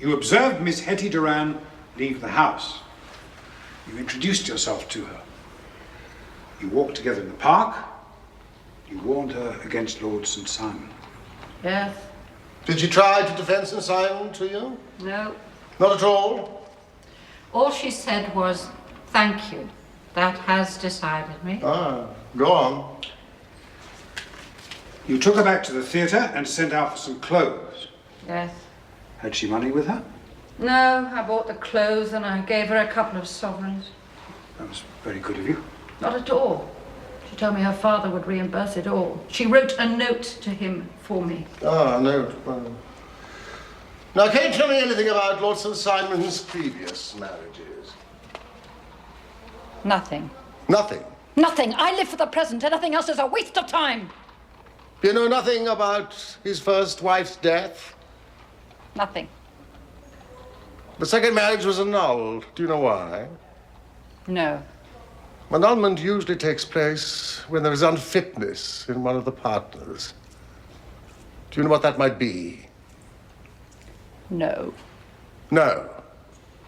You observed Miss Hetty Duran leave the house. You introduced yourself to her. You walked together in the park. You warned her against Lord St. Simon. Yes. Did she try to defend St. Simon to you? No. Not at all? All she said was, thank you. That has decided me. Ah, go on. You took her back to the theatre and sent out for some clothes. Yes. Had she money with her? No, I bought the clothes and I gave her a couple of sovereigns. That was very good of you. Not at all. She told me her father would reimburse it all. She wrote a note to him for me. Ah, no. Well. Now, can you tell me anything about Lord St. Simon's previous marriages? Nothing. Nothing? Nothing. I live for the present. Anything else is a waste of time. You know nothing about his first wife's death? Nothing. The second marriage was annulled. Do you know why? No. Annulment usually takes place when there is unfitness in one of the partners. Do you know what that might be? No. No.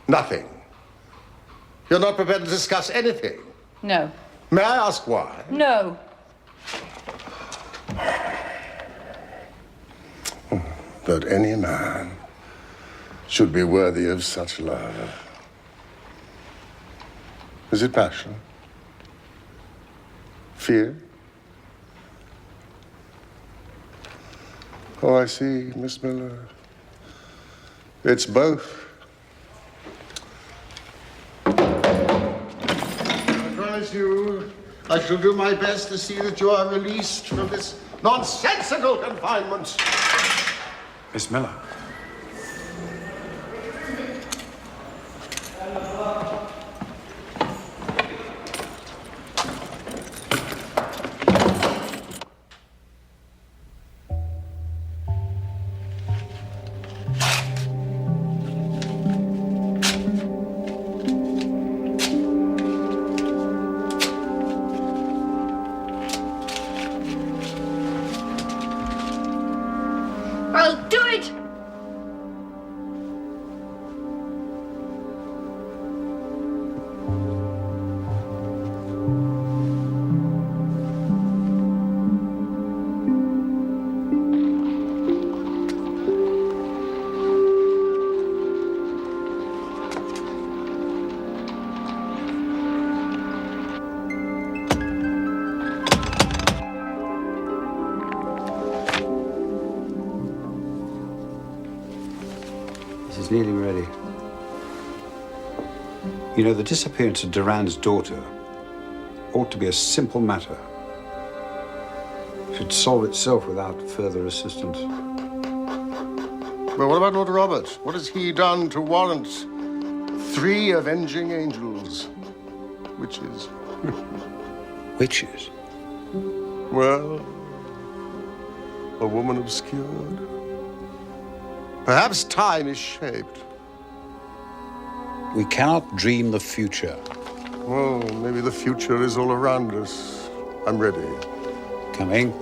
Nothing. You're not prepared to discuss anything? No. May I ask why? No. That any man should be worthy of such love. Is it passion? Fear? Oh, I see, Miss Miller. It's both. I promise you, I shall do my best to see that you are released from this nonsensical confinement. Miss Miller. I'll do it! It's nearly ready. You know, the disappearance of Duran's daughter ought to be a simple matter. should solve itself without further assistance. But what about Lord Robert? What has he done to warrant 3 avenging angels? Witches. Witches? Well, a woman obscured. Perhaps time is shaped. We cannot dream the future. Well, maybe the future is all around us. I'm ready. Coming.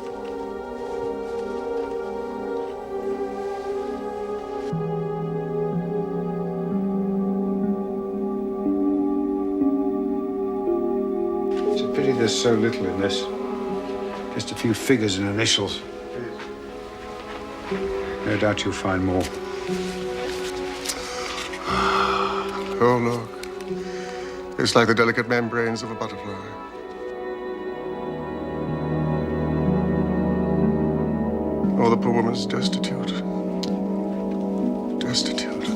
It's a pity there's so little in this. Just a few figures and initials. No doubt you'll find more. Oh, look. It's like the delicate membranes of a butterfly. Oh, the poor woman's destitute. Destitute.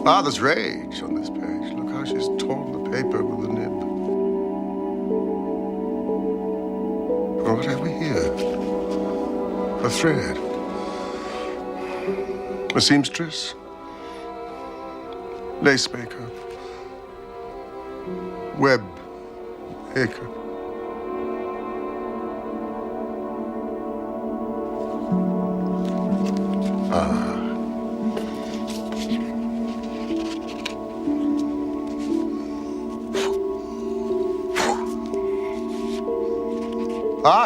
Ah, there's rage on this page. Look how she's torn the paper with the nib. Oh, what have we here? A thread. A seamstress. Lace maker. Web maker.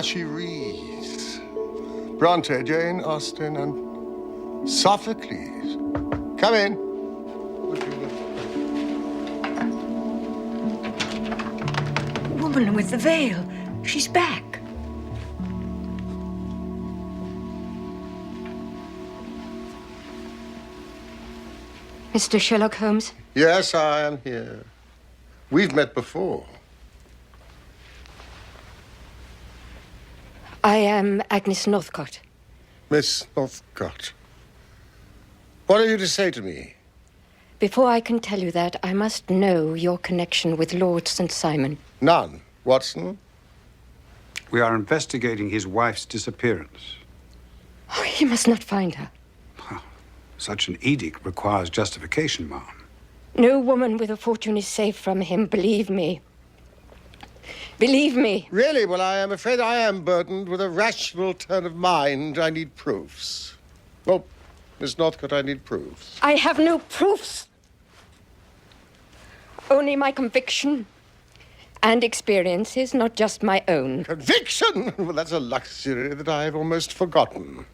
She reads. Bronte, Jane Austen, and Sophocles. Come in. Woman with the veil. She's back. Mr. Sherlock Holmes? Yes, I am here. We've met before. I am Agnes Northcott. Miss Northcott. What have you to say to me? Before I can tell you that, I must know your connection with Lord St. Simon. None. Watson? We are investigating his wife's disappearance. Oh, he must not find her. Such an edict requires justification, ma'am. No woman with a fortune is safe from him, believe me. Believe me. Really? Well, I am afraid I am burdened with a rational turn of mind. I need proofs. Well, Miss Northcott, I need proofs. I have no proofs. Only my conviction and experiences, not just my own. Conviction? Well, that's a luxury that I have almost forgotten.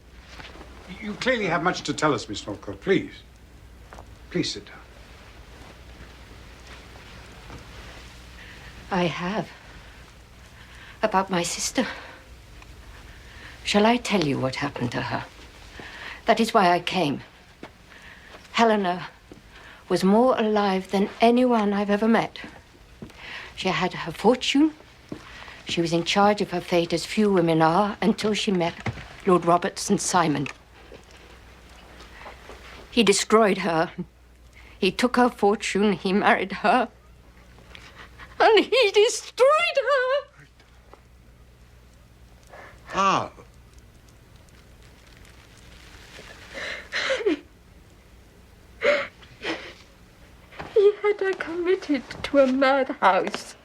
You clearly have much to tell us, Miss Northcott. Please. Please sit down. I have. About my sister. Shall I tell you what happened to her? That is why I came. Helena was more alive than anyone I've ever met. She had her fortune. She was in charge of her fate as few women are until she met Lord Robert St. Simon. He destroyed her. He took her fortune. He married her. And he destroyed her. How? He had her committed to a madhouse.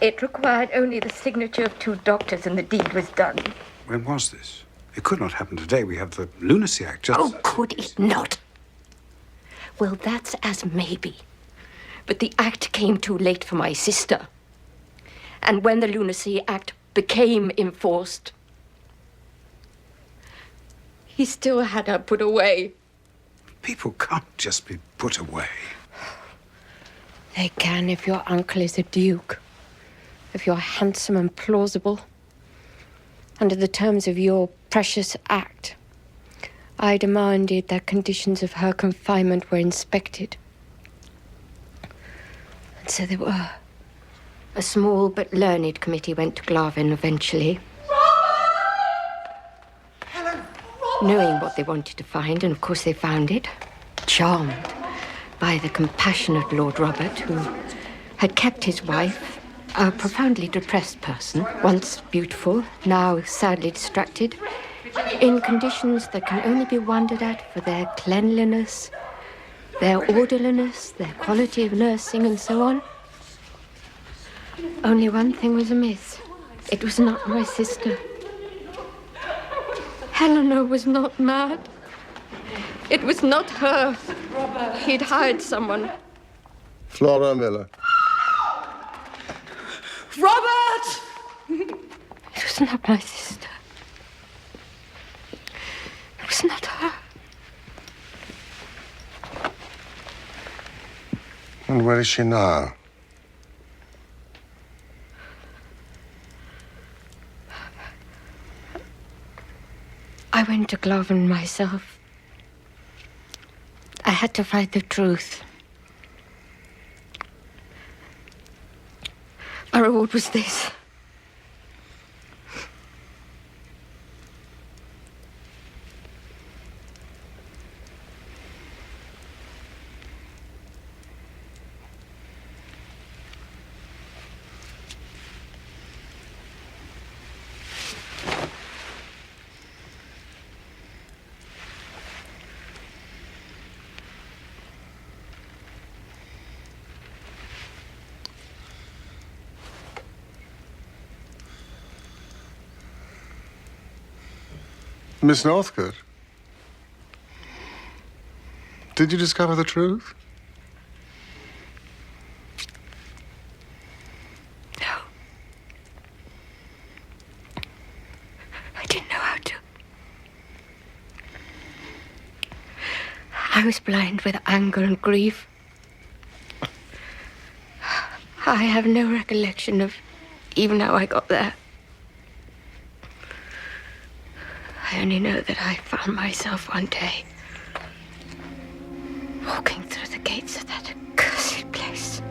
It required only the signature of 2 doctors and the deed was done. When was this? It could not happen today. We have the Lunacy Act just... Oh, could it not? Well, that's as maybe. But the act came too late for my sister. And when the Lunacy Act became enforced, he still had her put away. People can't just be put away. They can if your uncle is a duke, if you're handsome and plausible. Under the terms of your precious act, I demanded that conditions of her confinement were inspected. And so they were. A small but learned committee went to Glavin eventually. Knowing what they wanted to find, and of course they found it, charmed by the compassionate Lord Robert, who had kept his wife A profoundly depressed person, once beautiful, now sadly distracted, in conditions that can only be wondered at for their cleanliness, their orderliness, their quality of nursing, and so on. Only one thing was amiss. It was not my sister. Helena was not mad. It was not her. He'd hired someone. Flora Miller. Robert! It was not my sister. It was not her. And where is she now? I went to Glovin myself. I had to find the truth. My reward was this. Miss Northcote, did you discover the truth? No. I didn't know how to. I was blind with anger and grief. I have no recollection of even how I got there. I only know that I found myself one day walking through the gates of that accursed place.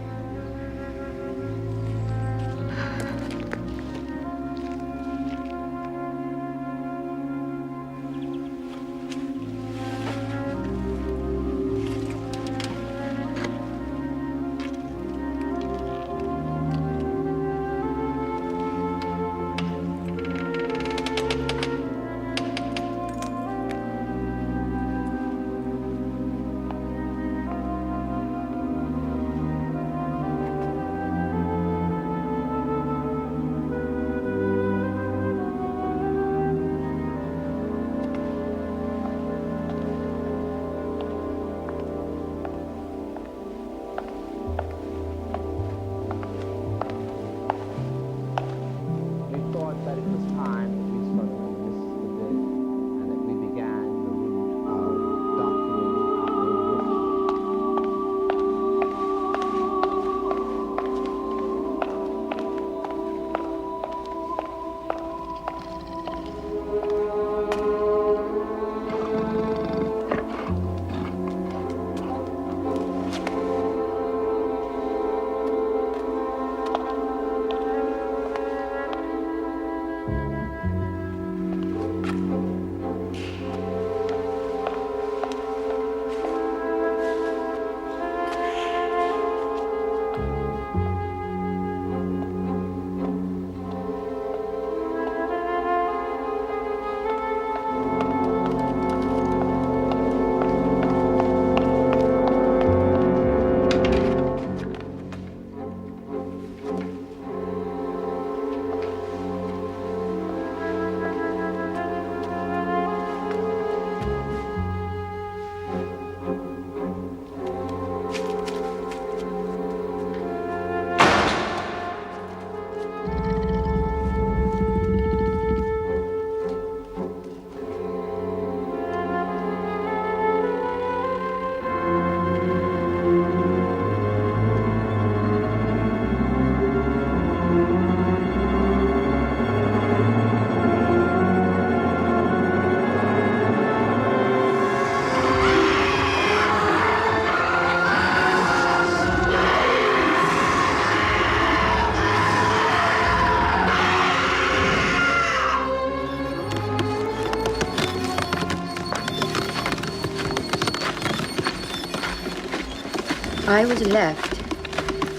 I was left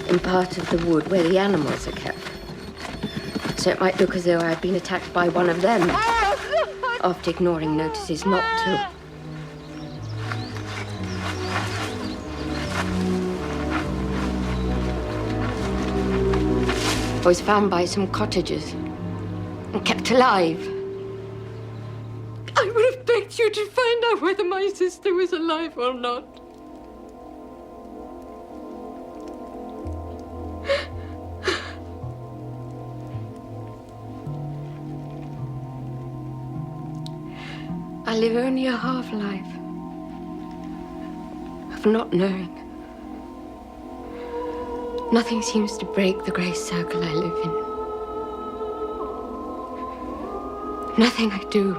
in part of the wood where the animals are kept. So it might look as though I had been attacked by one of them, after ignoring notices not to. I was found by some cottagers and kept alive. I would have begged you to find out whether my sister was alive or not. I live only a half-life of not knowing. Nothing seems to break the grey circle I live in. Nothing I do.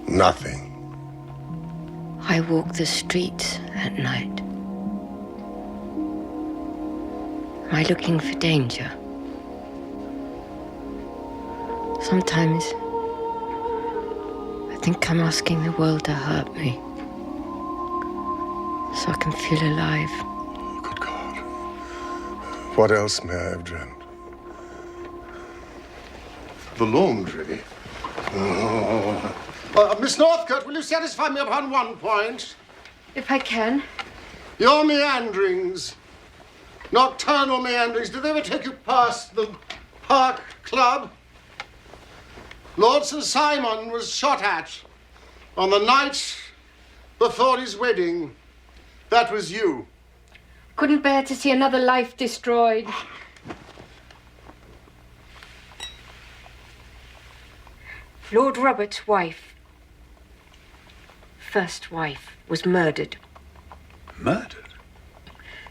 Nothing. I walk the streets at night. Am I looking for danger? Sometimes I think I'm asking the world to hurt me so I can feel alive. Good God. What else may I have dreamt? The laundry? Miss Northcote, will you satisfy me upon one point? If I can. Your meanderings, nocturnal meanderings, did they ever take you past the Park Club? Lord Sir Simon was shot at on the night before his wedding. That was you. Couldn't bear to see another life destroyed. Lord Robert's wife, first wife, was murdered. Murdered?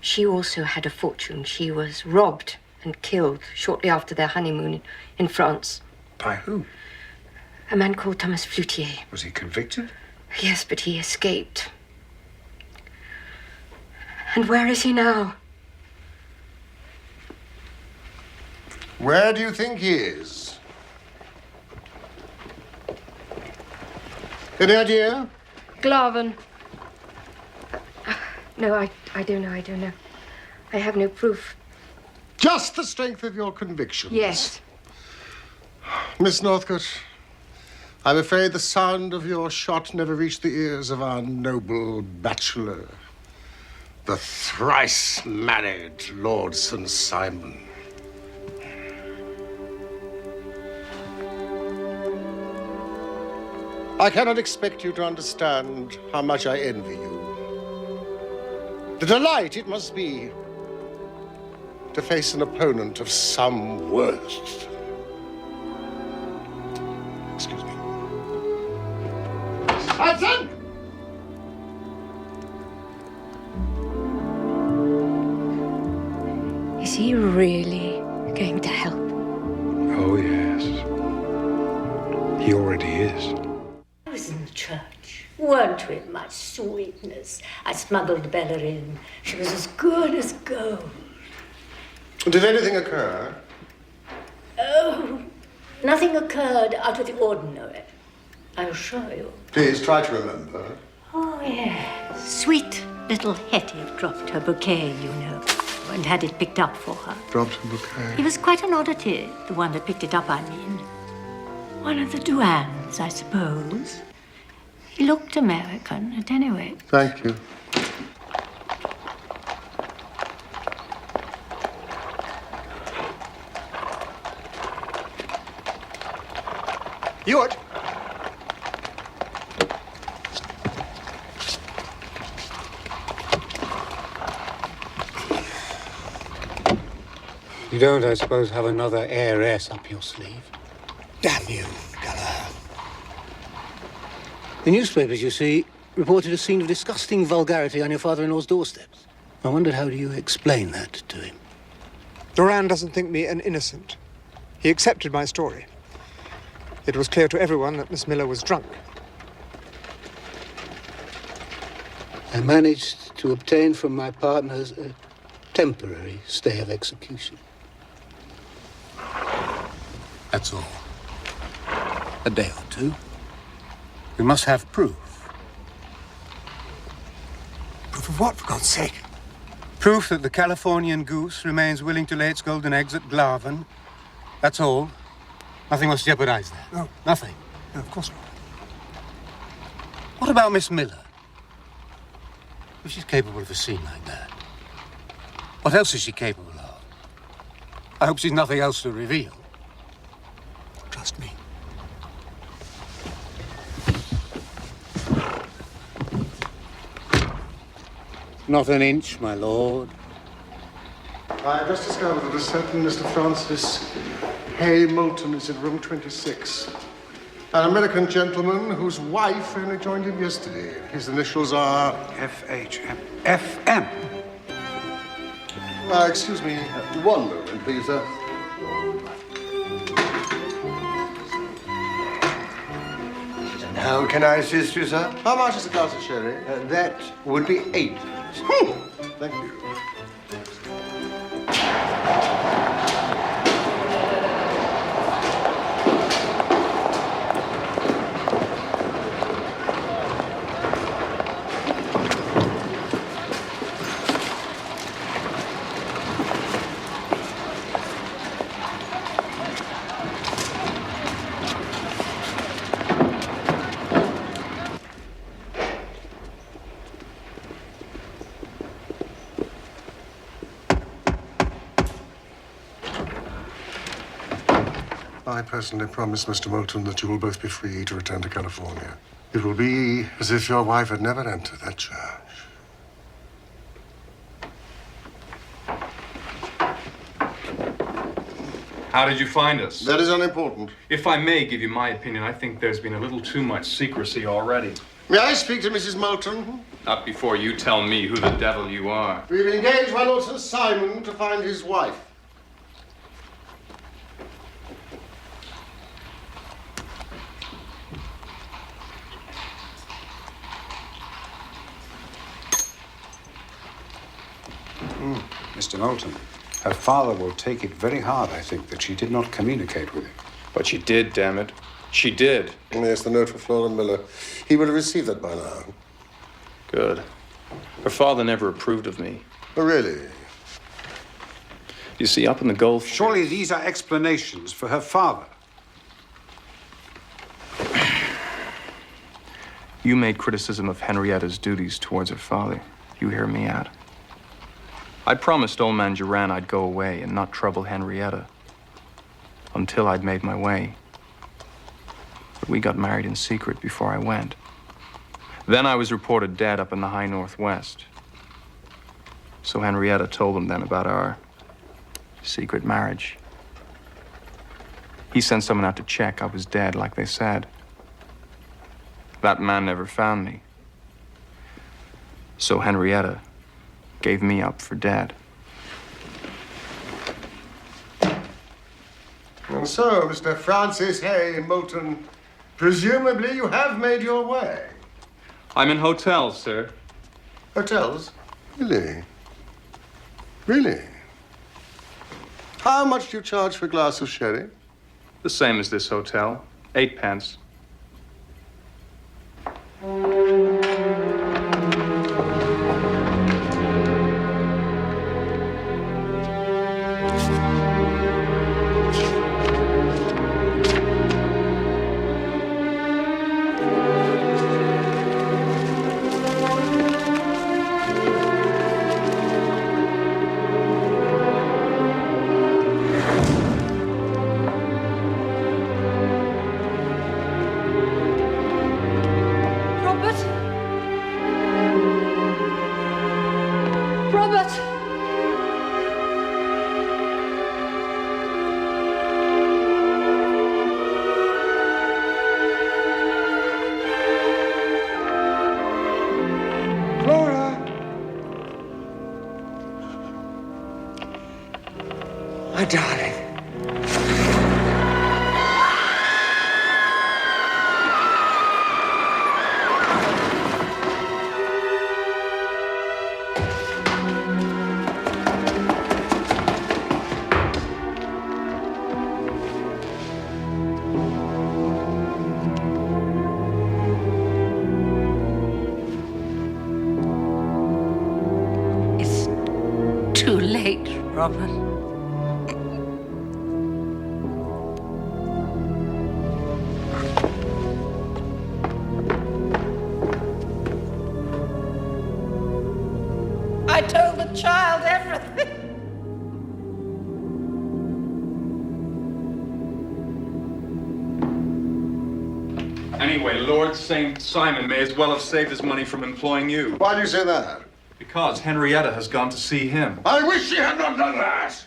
She also had a fortune. She was robbed and killed shortly after their honeymoon in France. By who? A man called Thomas Floutier. Was he convicted? Yes, but he escaped. And where is he now? Where do you think he is? Any idea? Glaven. No, I don't know. I have no proof. Just the strength of your convictions. Yes. Miss Northcote, I'm afraid the sound of your shot never reached the ears of our noble bachelor, the thrice-married Lord St. Simon. I cannot expect you to understand how much I envy you. The delight it must be to face an opponent of some worth. Excuse me. Hudson! Is he really going to help? Oh, yes. He already is. I was in the church. Weren't with much sweetness. I smuggled Bella in. She was as good as gold. Did anything occur? Oh, nothing occurred out of the ordinary. I assure you. Please try to remember. Oh, yes. Sweet little Hetty dropped her bouquet, you know, and had it picked up for her. Dropped a bouquet. He was quite an oddity, the one that picked it up, I mean. One of the Duans, I suppose. He looked American, at any rate. Thank you. Ewart! You don't, I suppose, have another heiress up your sleeve? Damn you, Gallagher. The newspapers, you see, reported a scene of disgusting vulgarity on your father-in-law's doorsteps. I wondered, how do you explain that to him? Duran doesn't think me an innocent. He accepted my story. It was clear to everyone that Miss Miller was drunk. I managed to obtain from my partners a temporary stay of execution. That's all. A day or two. We must have proof. Proof of what, for God's sake? Proof that the Californian goose remains willing to lay its golden eggs at Glaven. That's all. Nothing must jeopardize that. No. Nothing. No, of course not. What about Miss Miller? If she's capable of a scene like that, what else is she capable of? I hope she's nothing else to reveal. Trust me. Not an inch, my lord. I have just discovered that a certain Mr. Francis Hay Moulton is in room 26. An American gentleman whose wife only joined him yesterday. His initials are... FHM. FM? Excuse me. One moment, please, sir. How can I assist you, sir? How much is a glass of sherry? That would be 8. Thank you. I personally promise, Mr. Moulton, that you will both be free to return to California. It will be as if your wife had never entered that church. How did you find us? That is unimportant. If I may give you my opinion, I think there's been a little too much secrecy already. May I speak to Mrs. Moulton? Not before you tell me who the devil you are. We've engaged my Lord Sir Simon to find his wife. Mr. Moulton, her father will take it very hard, I think, that she did not communicate with him. But she did, damn it. She did. Yes, the note for Flora Miller. He will have received that by now. Good. Her father never approved of me. Oh, really? You see, up in the Gulf... Surely these are explanations for her father. You made criticism of Henrietta's duties towards her father. You hear me out. I promised old man Duran I'd go away and not trouble Henrietta until I'd made my way. But we got married in secret before I went. Then I was reported dead up in the high northwest. So Henrietta told him then about our secret marriage. He sent someone out to check I was dead, like they said. That man never found me. So Henrietta gave me up for dead. And so, Mr. Francis Hay Moulton, presumably you have made your way. I'm in hotels, sir. Hotels? Really? Really? How much do you charge for a glass of sherry? The same as this hotel. 8 pence. My darling. too late, Robert. I told the child everything. Anyway, Lord St. Simon may as well have saved his money from employing you. Why do you say that? Because Henrietta has gone to see him. I wish she had not done that!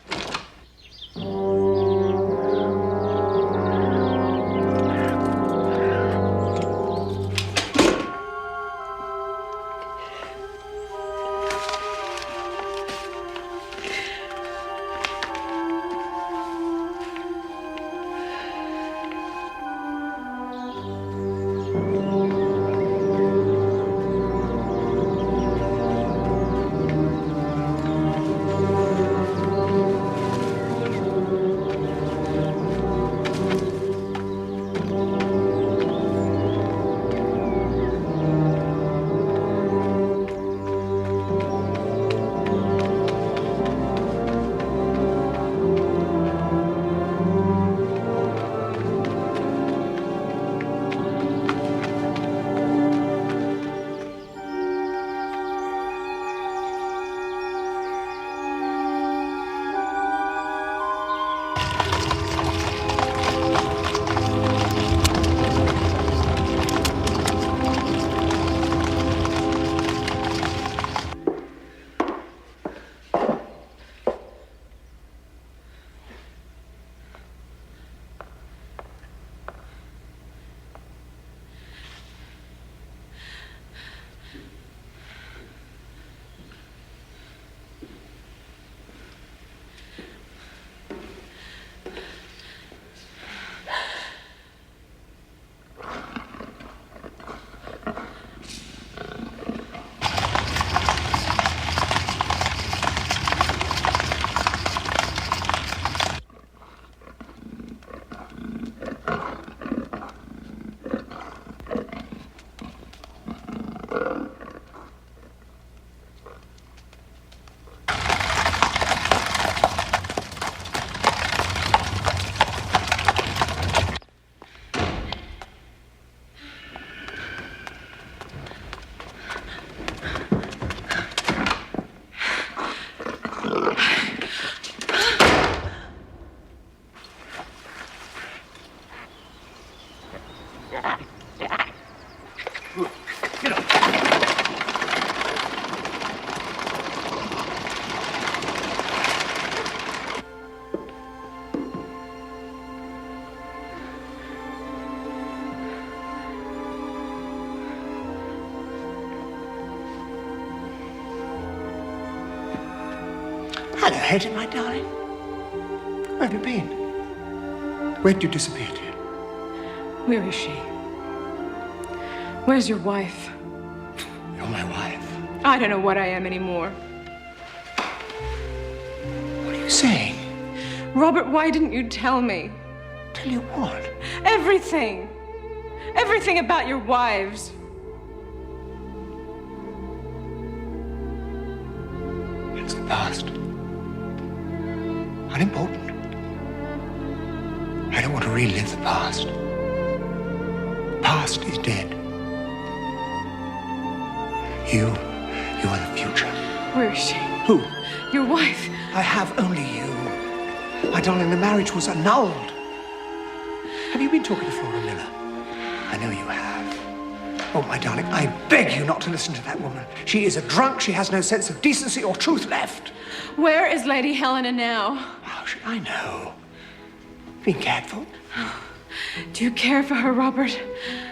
Hello, Hetty, my darling. Where have you been? Where did you disappear to? Where is she? Where's your wife? You're my wife. I don't know what I am anymore. What are you saying? Robert, why didn't you tell me? Tell you what? Everything. Everything about your wives. It's the past. Unimportant. I don't want to relive the past. The past is dead. You are the future. Where is she? Who? Your wife. I have only you. My darling, the marriage was annulled. Have you been talking to Flora Miller? I know you have. Oh, my darling, I beg you not to listen to that woman. She is a drunk. She has no sense of decency or truth left. Where is Lady Helena now? How should I know? Being cared for. Do you care for her, Robert?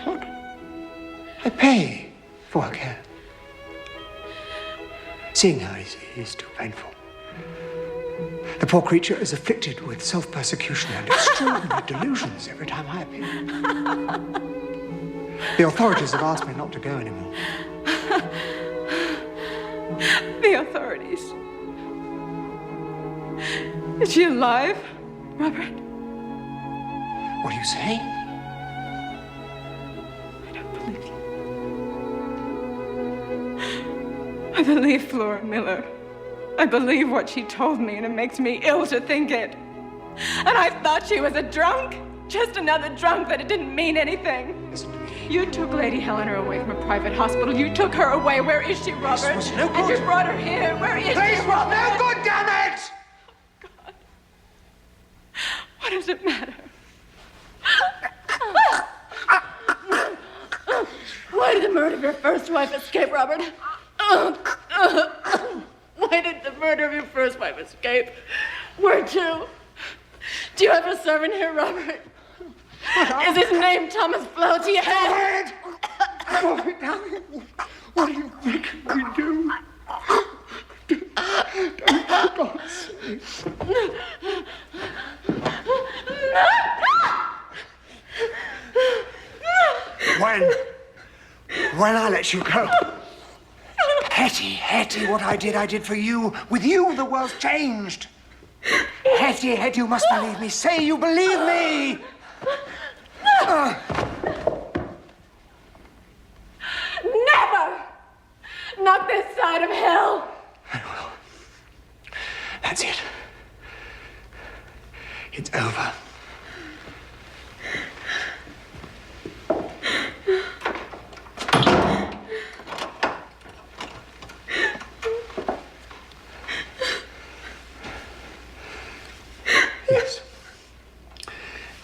What? I pay for her care. Seeing her is too painful. The poor creature is afflicted with self-persecution and extraordinary delusions every time I appear. The authorities have asked me not to go anymore. The authorities. Is she alive, Robert? What are you saying? I don't believe you. I believe Flora Miller. I believe what she told me, and it makes me ill to think it. And I thought she was a drunk. Just another drunk, that it didn't mean anything. You took Lady Helena away from a private hospital. You took her away. Where is she, Robert? This was no good. And you brought her here. Where is This she, was Robert? no good, damn it! Oh, God. What does it matter? Why did the murder of your first wife escape, Robert? Why did the murder of your first wife escape? Where to? Do you have a servant here, Robert? Is his name Thomas Flo? Do you have it? What do you think we do? Don't, for God's sake. When I let you go. Hetty, what I did for you. With you, the world's changed. Hetty, you must believe me. Say you believe me. Never! Not this side of hell! That's it. It's over.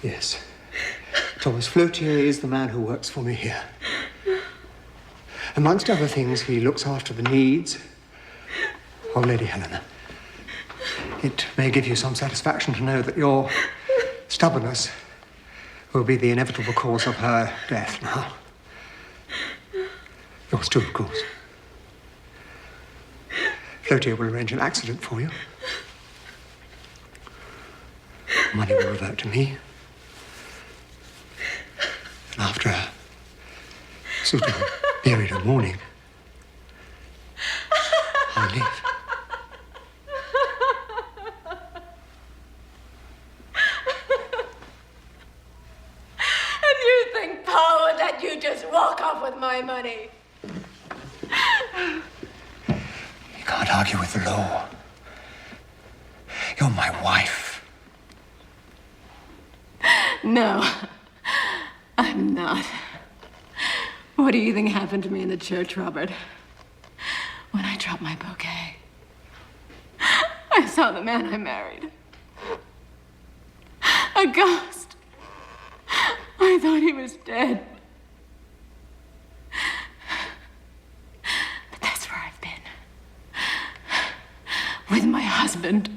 Yes. Thomas Flotier is the man who works for me here. Amongst other things, he looks after the needs of Lady Helena. It may give you some satisfaction to know that your stubbornness will be the inevitable cause of her death now. Yours too, of course. Flotier will arrange an accident for you. Money will revert to me. And after a suitable period of mourning, I'll leave. And you think Pa would let you just walk off with my money? You can't argue with the law. You're my wife. No, I'm not. What do you think happened to me in the church, Robert? When I dropped my bouquet, I saw the man I married. A ghost. I thought he was dead. But that's where I've been. With my husband.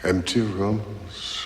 Empty rooms.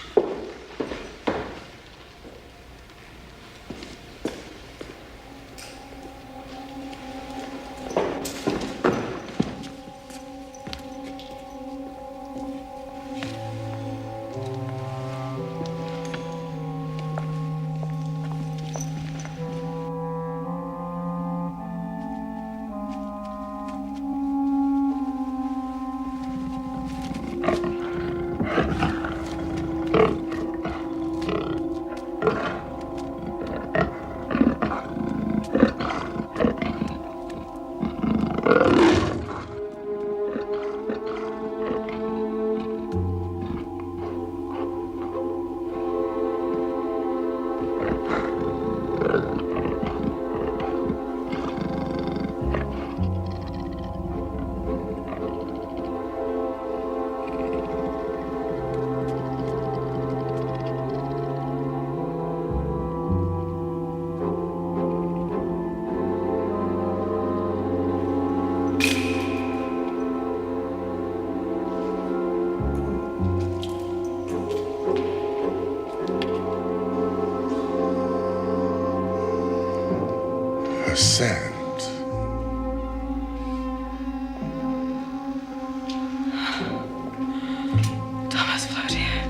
scent. Thomas Flotier.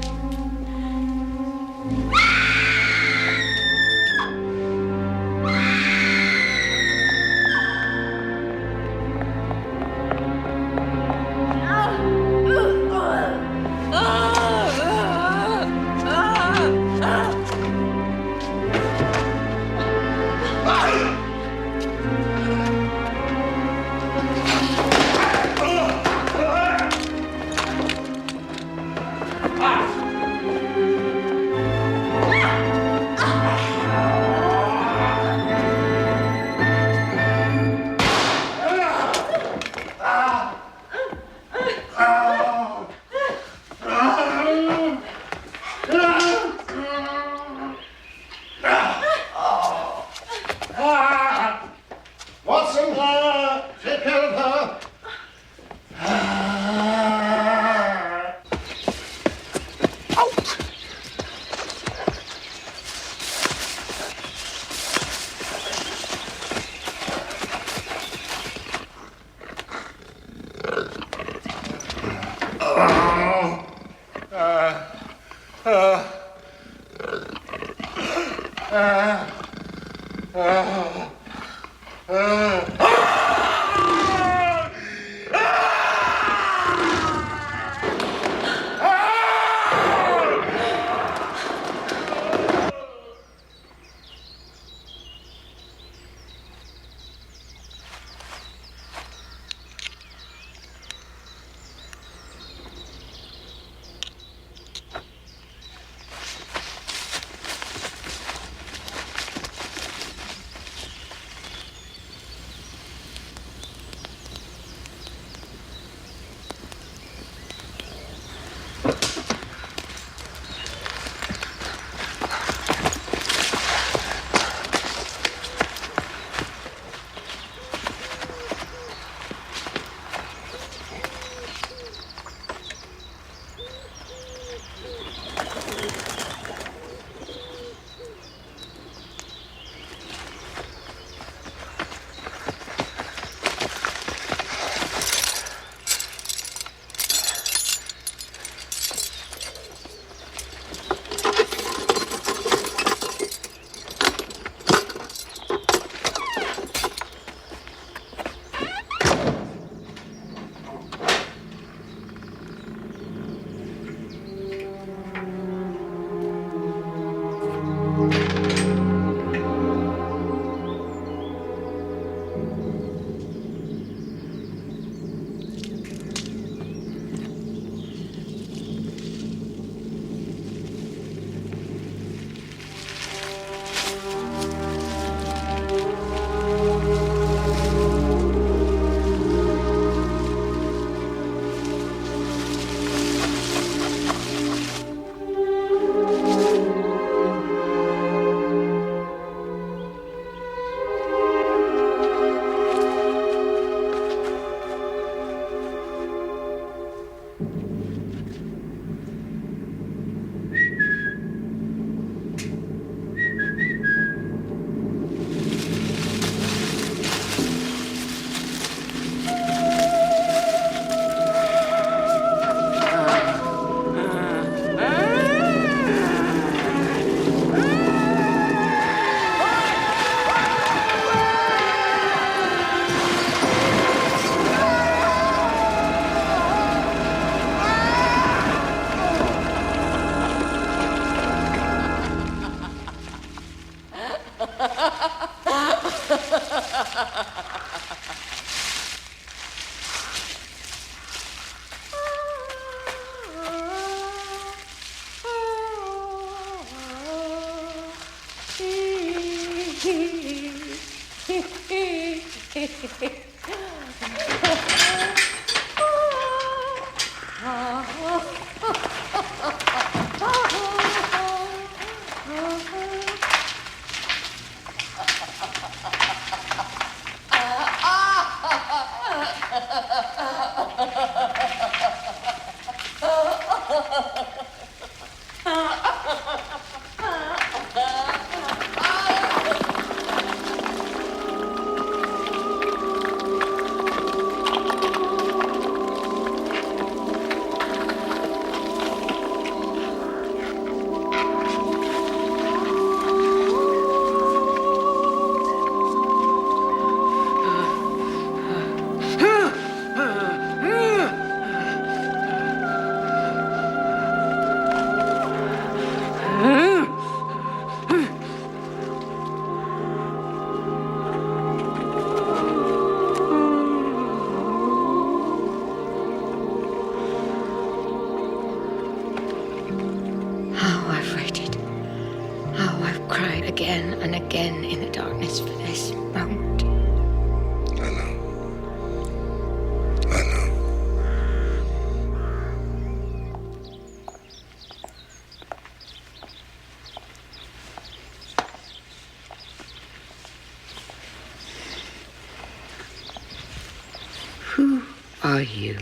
are you?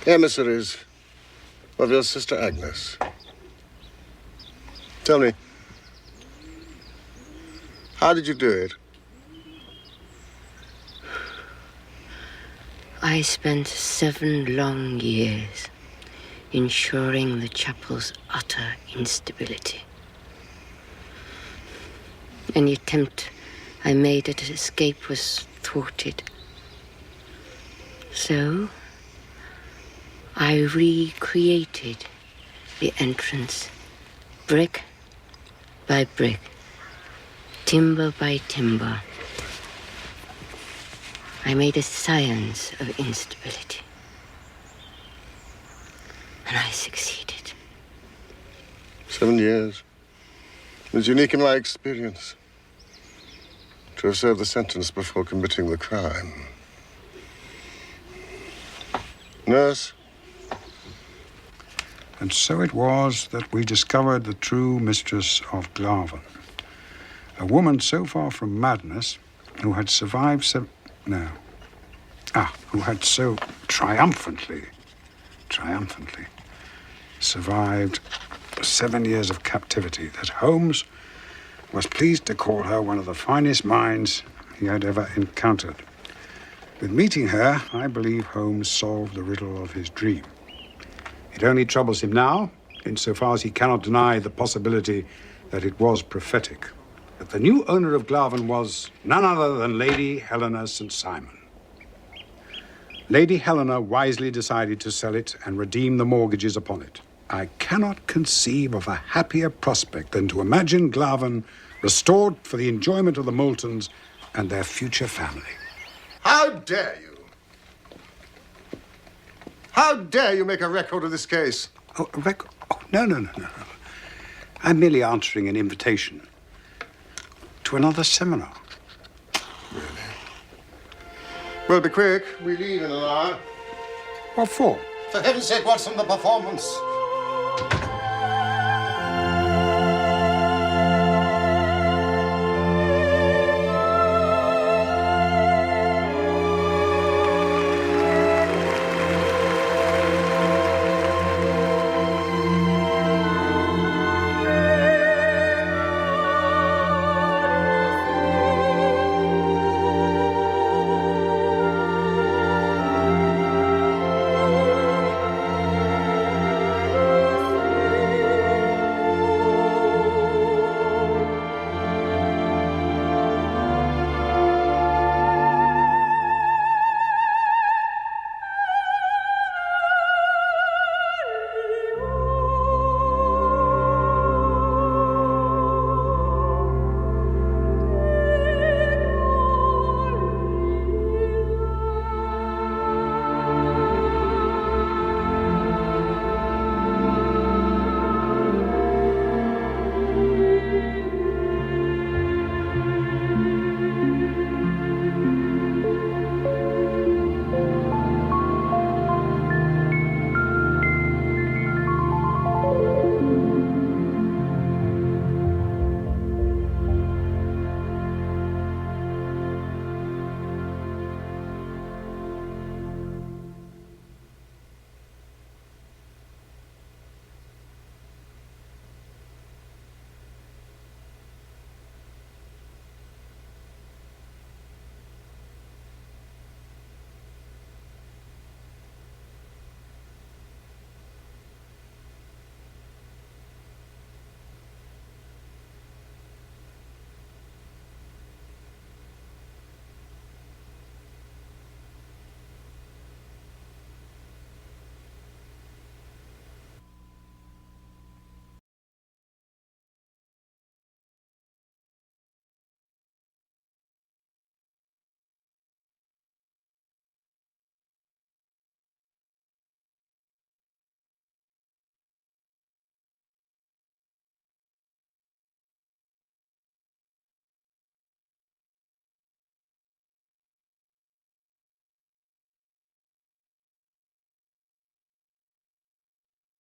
Emissaries of your sister Agnes. Tell me, how did you do it? I spent 7 long years ensuring the chapel's utter instability. Any attempt I made at escape was thwarted. So, I recreated the entrance, brick by brick, timber by timber. I made a science of instability. And I succeeded. 7 years. It was unique in my experience to have served the sentence before committing the crime. Nurse? And so it was that we discovered the true mistress of Glaven. A woman so far from madness, who had survived who had so triumphantly survived 7 years of captivity that Holmes was pleased to call her one of the finest minds he had ever encountered. With meeting her, I believe Holmes solved the riddle of his dream. It only troubles him now, insofar as he cannot deny the possibility that it was prophetic, that the new owner of Glaven was none other than Lady Helena St. Simon. Lady Helena wisely decided to sell it and redeem the mortgages upon it. I cannot conceive of a happier prospect than to imagine Glaven restored for the enjoyment of the Moultons and their future family. How dare you? How dare you make a record of this case? Oh, a record? Oh, no. I'm merely answering an invitation to another seminar. Really? Well, be quick. We leave in an hour. What for? For heaven's sake, what's on the performance?